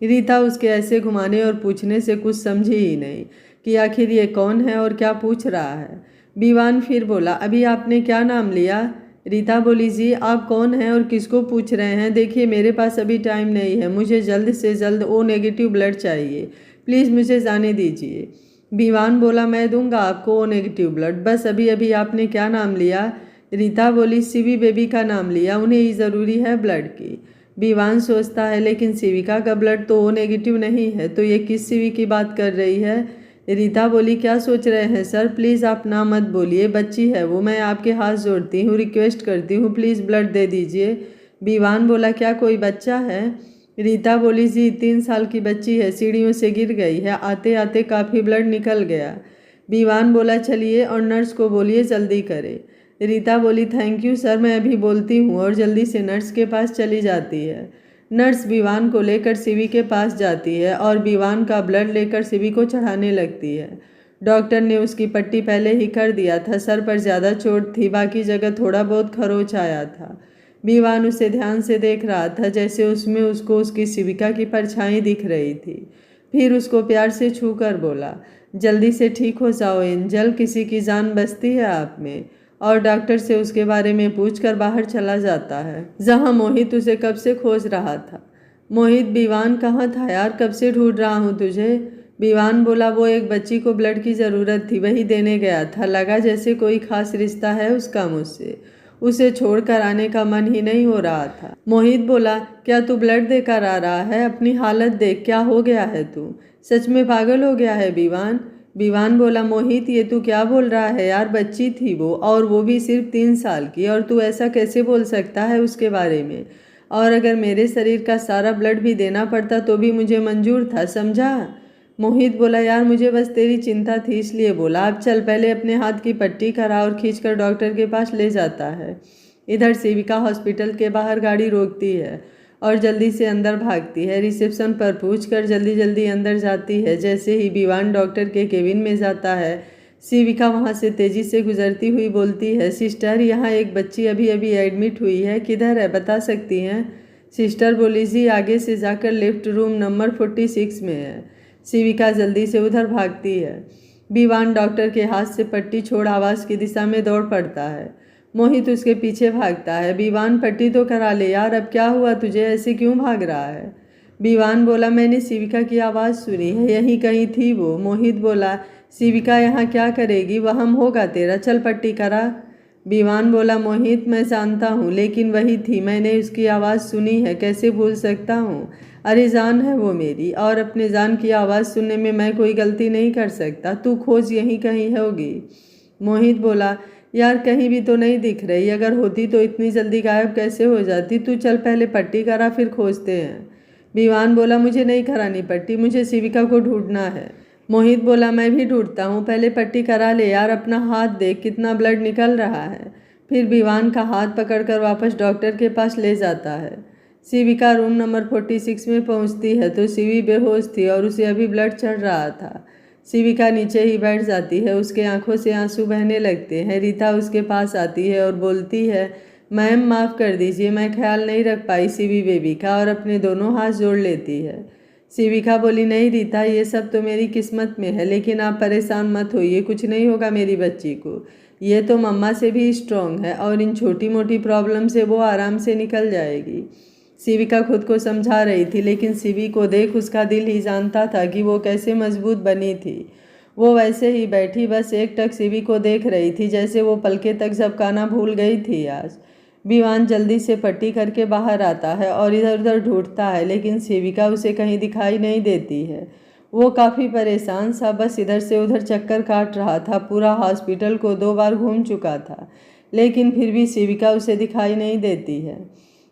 रीता उसके ऐसे घुमाने और पूछने से कुछ समझी ही नहीं कि आखिर ये कौन है और क्या पूछ रहा है। विवान फिर बोला, अभी आपने क्या नाम लिया? रीता बोली, जी आप कौन हैं और किसको पूछ रहे हैं? देखिए मेरे पास अभी टाइम नहीं है, मुझे जल्द से जल्द ओ नेगेटिव ब्लड चाहिए, प्लीज़ मुझे जाने दीजिए। विवान बोला, मैं दूंगा आपको ओ नेगेटिव ब्लड, बस अभी अभी आपने क्या नाम लिया? रीता बोली, सीवी बेबी का नाम लिया, उन्हें ही ज़रूरी है ब्लड की। विवान सोचता है, लेकिन सीविका का ब्लड तो ओ नेगेटिव नहीं है, तो ये किस सीवी की बात कर रही है? रीता बोली, क्या सोच रहे हैं सर, प्लीज़ आप ना मत बोलिए, बच्ची है वो, मैं आपके हाथ जोड़ती हूँ, रिक्वेस्ट करती हूँ, प्लीज़ ब्लड दे दीजिए। विवान बोला, क्या कोई बच्चा है? रीता बोली, जी 3 साल की बच्ची है, सीढ़ियों से गिर गई है, आते आते काफ़ी ब्लड निकल गया। विवान बोला, चलिए और नर्स को बोलिए जल्दी करे। रीता बोली, थैंक यू सर, मैं अभी बोलती हूँ, और जल्दी से नर्स के पास चली जाती है। नर्स विवान को लेकर सीवी के पास जाती है और विवान का ब्लड लेकर सीवी को चढ़ाने लगती है। डॉक्टर ने उसकी पट्टी पहले ही कर दिया था, सर पर ज़्यादा चोट थी, बाकी जगह थोड़ा बहुत खरोच आया था। विवान उसे ध्यान से देख रहा था, जैसे उसमें उसको उसकी शिविका की परछाई दिख रही थी। फिर उसको प्यार से छू कर बोला, जल्दी से ठीक हो जाओ एंजल, किसी की जान बचती है आप में। और डॉक्टर से उसके बारे में पूछकर बाहर चला जाता है, जहां मोहित उसे कब से खोज रहा था। मोहित, विवान कहाँ था यार, कब से ढूंढ रहा हूँ तुझे। विवान बोला, वो एक बच्ची को ब्लड की ज़रूरत थी, वही देने गया था, लगा जैसे कोई खास रिश्ता है उसका मुझसे, उसे छोड़कर आने का मन ही नहीं हो रहा था। मोहित बोला, क्या तू ब्लड देकर आ रहा है? अपनी हालत देख, क्या हो गया है तू, सच में पागल हो गया है विवान? विवान बोला, मोहित ये तू क्या बोल रहा है यार, बच्ची थी वो, और वो भी सिर्फ 3 साल की, और तू ऐसा कैसे बोल सकता है उसके बारे में? और अगर मेरे शरीर का सारा ब्लड भी देना पड़ता तो भी मुझे मंजूर था, समझा? मोहित बोला, यार मुझे बस तेरी चिंता थी इसलिए बोला, अब चल पहले अपने हाथ की पट्टी करा, और खींचकर डॉक्टर के पास ले जाता है। इधर सेविका हॉस्पिटल के बाहर गाड़ी रोकती है और जल्दी से अंदर भागती है। रिसेप्शन पर पूछकर जल्दी जल्दी अंदर जाती है। जैसे ही विवान डॉक्टर के केबिन में जाता है, सेविका वहां से तेजी से गुजरती हुई बोलती है, सिस्टर यहाँ एक बच्ची अभी अभी एडमिट हुई है, किधर है बता सकती हैं? सिस्टर बोली, जी आगे से जाकर लेफ्ट रूम नंबर 46 में है। सेविका जल्दी से उधर भागती है। विवान डॉक्टर के हाथ से पट्टी छोड़ आवाज़ की दिशा में दौड़ पड़ता है। मोहित उसके पीछे भागता है। विवान, पट्टी तो करा ले यार, अब क्या हुआ तुझे, ऐसे क्यों भाग रहा है? विवान बोला, मैंने शिविका की आवाज़ सुनी है, यहीं कहीं थी वो। मोहित बोला, शिविका यहाँ क्या करेगी, वहम होगा तेरा, चल पट्टी करा। विवान बोला, मोहित मैं जानता हूँ, लेकिन वही थी, मैंने उसकी आवाज़ सुनी है, कैसे भूल सकता हूँ? अरे जान है वो मेरी, और अपने जान की आवाज़ सुनने में मैं कोई गलती नहीं कर सकता, तू खोज यहीं कहीं होगी। मोहित बोला, यार कहीं भी तो नहीं दिख रही, अगर होती तो इतनी जल्दी गायब कैसे हो जाती, तू चल पहले पट्टी करा फिर खोजते हैं। विवान बोला, मुझे नहीं करानी पट्टी, मुझे शिविका को ढूंढना है। मोहित बोला, मैं भी ढूंढता हूँ, पहले पट्टी करा ले यार, अपना हाथ देख कितना ब्लड निकल रहा है। फिर विवान का हाथ पकड़कर वापस डॉक्टर के पास ले जाता है। शिविका रूम नंबर 46 में पहुँचती है तो शिवी बेहोश थी और उसे अभी ब्लड चढ़ रहा था। शिविका नीचे ही बैठ जाती है, उसके आंखों से आंसू बहने लगते हैं। रीता उसके पास आती है और बोलती है, मैम माफ़ कर दीजिए, मैं ख्याल नहीं रख पाई शिवी बेबी का, और अपने दोनों हाथ जोड़ लेती है। शिविका बोली, नहीं रीता, ये सब तो मेरी किस्मत में है, लेकिन आप परेशान मत होइए, कुछ नहीं होगा मेरी बच्ची को, ये तो मम्मा से भी स्ट्रॉन्ग है और इन छोटी मोटी प्रॉब्लम से वो आराम से निकल जाएगी। शिविका खुद को समझा रही थी, लेकिन शिवी को देख उसका दिल ही जानता था कि वो कैसे मजबूत बनी थी। वो वैसे ही बैठी बस एकटक शिवी को देख रही थी, जैसे वो पलके तक झपकाना भूल गई थी आज। विवान जल्दी से पट्टी करके बाहर आता है और इधर उधर ढूंढता है, लेकिन शिविका उसे कहीं दिखाई नहीं देती है। वो काफ़ी परेशान सा बस इधर से उधर चक्कर काट रहा था। पूरा हॉस्पिटल को 2 बार घूम चुका था, लेकिन फिर भी शिविका उसे दिखाई नहीं देती है।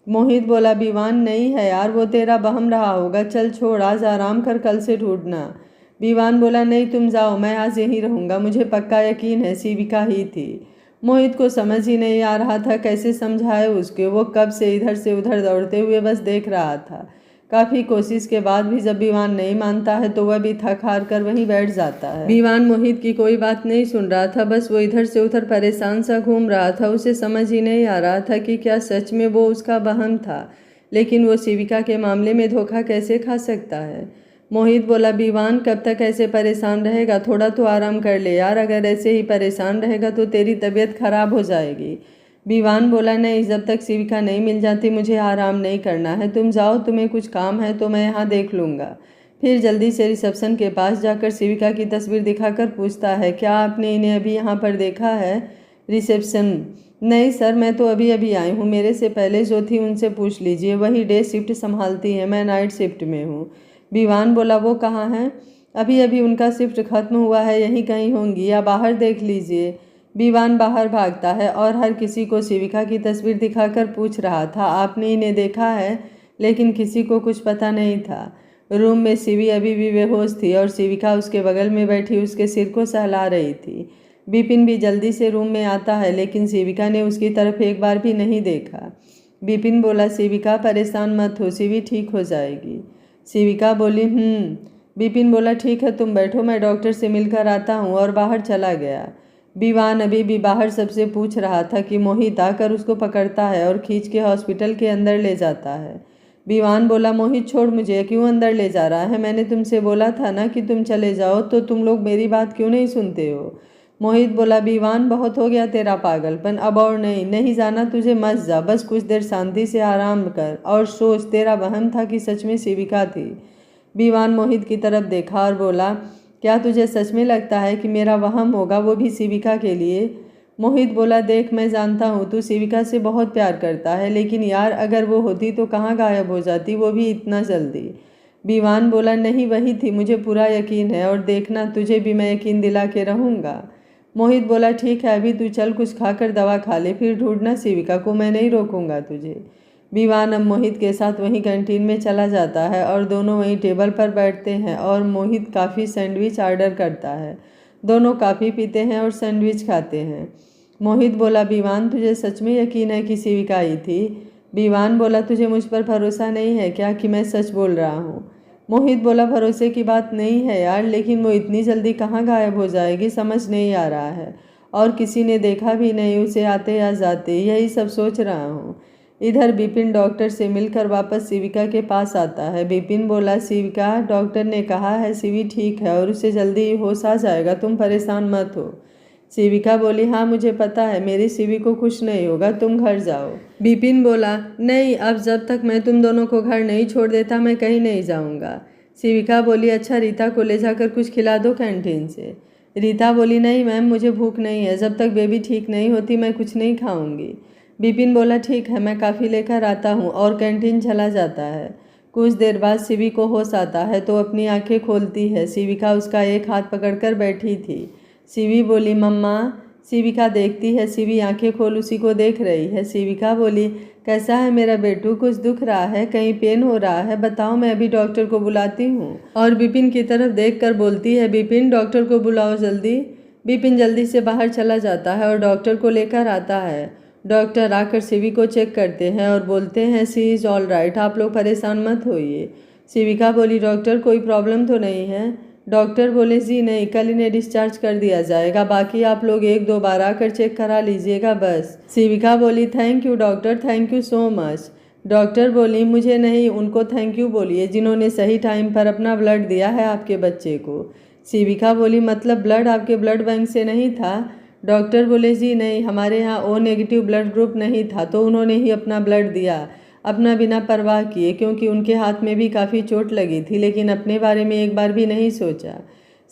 मोहित बोला, विवान नहीं है यार, वो तेरा बहम रहा होगा, चल छोड़, आज आराम कर, कल से ढूंढना। विवान बोला, नहीं तुम जाओ, मैं आज यहीं रहूँगा, मुझे पक्का यकीन है शिविका ही थी। मोहित को समझ ही नहीं आ रहा था कैसे समझाए उसके, वो कब से इधर से उधर दौड़ते हुए बस देख रहा था। काफ़ी कोशिश के बाद भी जब विवान नहीं मानता है तो वह भी थक हार कर वहीं बैठ जाता है। विवान मोहित की कोई बात नहीं सुन रहा था, बस वो इधर से उधर परेशान सा घूम रहा था। उसे समझ ही नहीं आ रहा था कि क्या सच में वो उसका बहन था, लेकिन वो शिविका के मामले में धोखा कैसे खा सकता है। मोहित बोला, विवान कब तक ऐसे परेशान रहेगा, थोड़ा तो आराम कर ले यार, अगर ऐसे ही परेशान रहेगा तो तेरी तबीयत खराब हो जाएगी। विवान बोला, नहीं, जब तक शिविका नहीं मिल जाती मुझे आराम नहीं करना है, तुम जाओ, तुम्हें कुछ काम है तो मैं यहाँ देख लूँगा। फिर जल्दी से रिसेप्शन के पास जाकर शिविका की तस्वीर दिखाकर पूछता है, क्या आपने इन्हें अभी यहाँ पर देखा है? रिसेप्शन, नहीं सर, मैं तो अभी अभी आई हूँ, मेरे से पहले जो थी उनसे पूछ लीजिए, वही डे शिफ्ट संभालती है, मैं नाइट शिफ्ट में हूँ। विवान बोला, वो कहाँ हैं? अभी अभी उनका शिफ्ट खत्म हुआ है, यहीं कहीं होंगी, या बाहर देख लीजिए। विवान बाहर भागता है और हर किसी को शिविका की तस्वीर दिखाकर पूछ रहा था, आपने इन्हें देखा है? लेकिन किसी को कुछ पता नहीं था। रूम में शिवी अभी भी बेहोश थी और शिविका उसके बगल में बैठी उसके सिर को सहला रही थी। विपिन भी जल्दी से रूम में आता है, लेकिन शिविका ने उसकी तरफ एक बार भी नहीं देखा। विपिन बोला, शिविका परेशान मत हो, शिवी ठीक हो जाएगी। शिविका बोली, विपिन बोला, ठीक है तुम बैठो, मैं डॉक्टर से मिलकर आता हूँ, और बाहर चला गया। विवान अभी भी बाहर सबसे पूछ रहा था कि मोहित आकर उसको पकड़ता है और खींच के हॉस्पिटल के अंदर ले जाता है। विवान बोला, मोहित छोड़ मुझे, क्यों अंदर ले जा रहा है? मैंने तुमसे बोला था ना कि तुम चले जाओ, तो तुम लोग मेरी बात क्यों नहीं सुनते हो? मोहित बोला, विवान बहुत हो गया तेरा पागलपन, अब और नहीं जाना तुझे, मत जा, बस कुछ देर शांति से आराम कर और सोच, तेरा वहम था कि सच में शिविका थी। विवान मोहित की तरफ देखा और बोला, क्या तुझे सच में लगता है कि मेरा वहम होगा, वो भी शिविका के लिए? मोहित बोला, देख मैं जानता हूँ तू शिविका से बहुत प्यार करता है, लेकिन यार अगर वो होती तो कहाँ गायब हो जाती, वो भी इतना जल्दी। विवान बोला, नहीं वही थी, मुझे पूरा यकीन है, और देखना तुझे भी मैं यकीन दिला के रहूँगा। मोहित बोला, ठीक है, अभी तू चल, कुछ खाकर दवा खा ले, फिर ढूंढना शिविका को, मैं नहीं रोकूंगा तुझे। विवान अब मोहित के साथ वहीं कैंटीन में चला जाता है और दोनों वहीं टेबल पर बैठते हैं और मोहित काफ़ी सैंडविच ऑर्डर करता है। दोनों काफ़ी पीते हैं और सैंडविच खाते हैं। मोहित बोला, विवान तुझे सच में यकीन है कि शिविका आई थी? विवान बोला, तुझे मुझ पर भरोसा नहीं है क्या कि मैं सच बोल रहा हूँ? मोहित बोला, भरोसे की बात नहीं है यार, लेकिन वो इतनी जल्दी कहाँ गायब हो जाएगी, समझ नहीं आ रहा है, और किसी ने देखा भी नहीं उसे आते या जाते, यही सब सोच रहा हूँ। इधर विपिन डॉक्टर से मिलकर वापस शिविका के पास आता है। विपिन बोला, शिविका, डॉक्टर ने कहा है शिवी ठीक है और उसे जल्दी होश आ जाएगा, तुम परेशान मत हो। शिविका बोली, हाँ मुझे पता है, मेरी शिवी को कुछ नहीं होगा, तुम घर जाओ। विपिन बोला, नहीं, अब जब तक मैं तुम दोनों को घर नहीं छोड़ देता मैं कहीं नहीं जाऊँगा। शिविका बोली, अच्छा रीता को ले जाकर कुछ खिला दो कैंटीन से। रीता बोली, नहीं मैम, मुझे भूख नहीं है, जब तक बेबी ठीक नहीं होती मैं कुछ नहीं खाऊंगी। विपिन बोला, ठीक है, मैं काफ़ी लेकर आता हूँ, और कैंटीन चला जाता है। कुछ देर बाद शिवी को होश आता है तो अपनी आंखें खोलती है। शिविका उसका एक हाथ पकड़कर बैठी थी। शिवी बोली, मम्मा। शिविका देखती है, शिवी आंखें खोल उसी को देख रही है। शिविका बोली, कैसा है मेरा बेटू, कुछ दुख रहा है, कहीं पेन हो रहा है, बताओ, मैं अभी डॉक्टर को बुलाती हूँ। और विपिन की तरफ देखकर बोलती है, विपिन डॉक्टर को बुलाओ जल्दी। विपिन जल्दी से बाहर चला जाता है और डॉक्टर को लेकर आता है। डॉक्टर आकर शिवी को चेक करते हैं और बोलते हैं, सी इज़ ऑल राइट, आप लोग परेशान मत होइए। शिविका बोली, डॉक्टर कोई प्रॉब्लम तो नहीं है? डॉक्टर बोले, जी नहीं, कल इन्हें डिस्चार्ज कर दिया जाएगा, बाकी आप लोग एक दो बार आकर चेक करा लीजिएगा बस। शिविका बोली, thank you doctor, thank you so much. Doctor बोली, मुझे नहीं, उनको थैंक यू बोलिए जिन्होंने सही टाइम पर अपना ब्लड दिया है आपके बच्चे को। शिविका बोली, मतलब ब्लड आपके ब्लड बैंक से नहीं था? डॉक्टर बोले, जी नहीं, हमारे यहाँ ओ नेगेटिव ब्लड ग्रुप नहीं था, तो उन्होंने ही अपना ब्लड दिया, अपना बिना परवाह किए, क्योंकि उनके हाथ में भी काफ़ी चोट लगी थी, लेकिन अपने बारे में एक बार भी नहीं सोचा।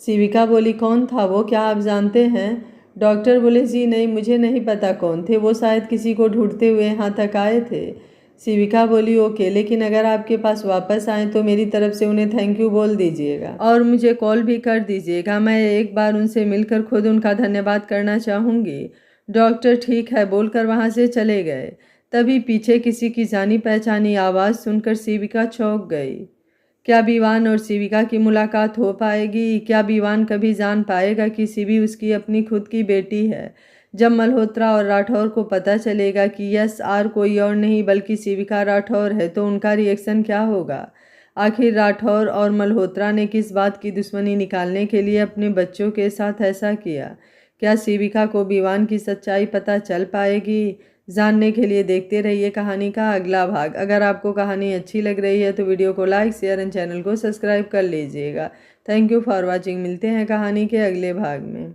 शिविका बोली, कौन था वो, क्या आप जानते हैं? डॉक्टर बोले, जी नहीं, मुझे नहीं पता कौन थे, वो शायद किसी को ढूंढते हुए यहाँ तक आए थे। शिविका बोली, ओके, लेकिन अगर आपके पास वापस आए तो मेरी तरफ से उन्हें थैंक यू बोल दीजिएगा और मुझे कॉल भी कर दीजिएगा, मैं एक बार उनसे मिलकर खुद उनका धन्यवाद करना चाहूँगी। डॉक्टर ठीक है बोलकर वहाँ से चले गए। तभी पीछे किसी की जानी पहचानी आवाज़ सुनकर शिविका चौंक गई। क्या बीवान और शिविका की मुलाकात हो पाएगी? क्या बीवान कभी जान पाएगा कि शिवी उसकी अपनी खुद की बेटी है? जब मल्होत्रा और राठौर को पता चलेगा कि यस आर कोई और नहीं बल्कि शिविका राठौर है तो उनका रिएक्शन क्या होगा? आखिर राठौर और मल्होत्रा ने किस बात की दुश्मनी निकालने के लिए अपने बच्चों के साथ ऐसा किया? क्या शिविका को बीवान की सच्चाई पता चल पाएगी? जानने के लिए देखते रहिए कहानी का अगला भाग। अगर आपको कहानी अच्छी लग रही है तो वीडियो को लाइक शेयर एंड चैनल को सब्सक्राइब कर लीजिएगा। Thank you for watching. मिलते हैं कहानी के अगले भाग में।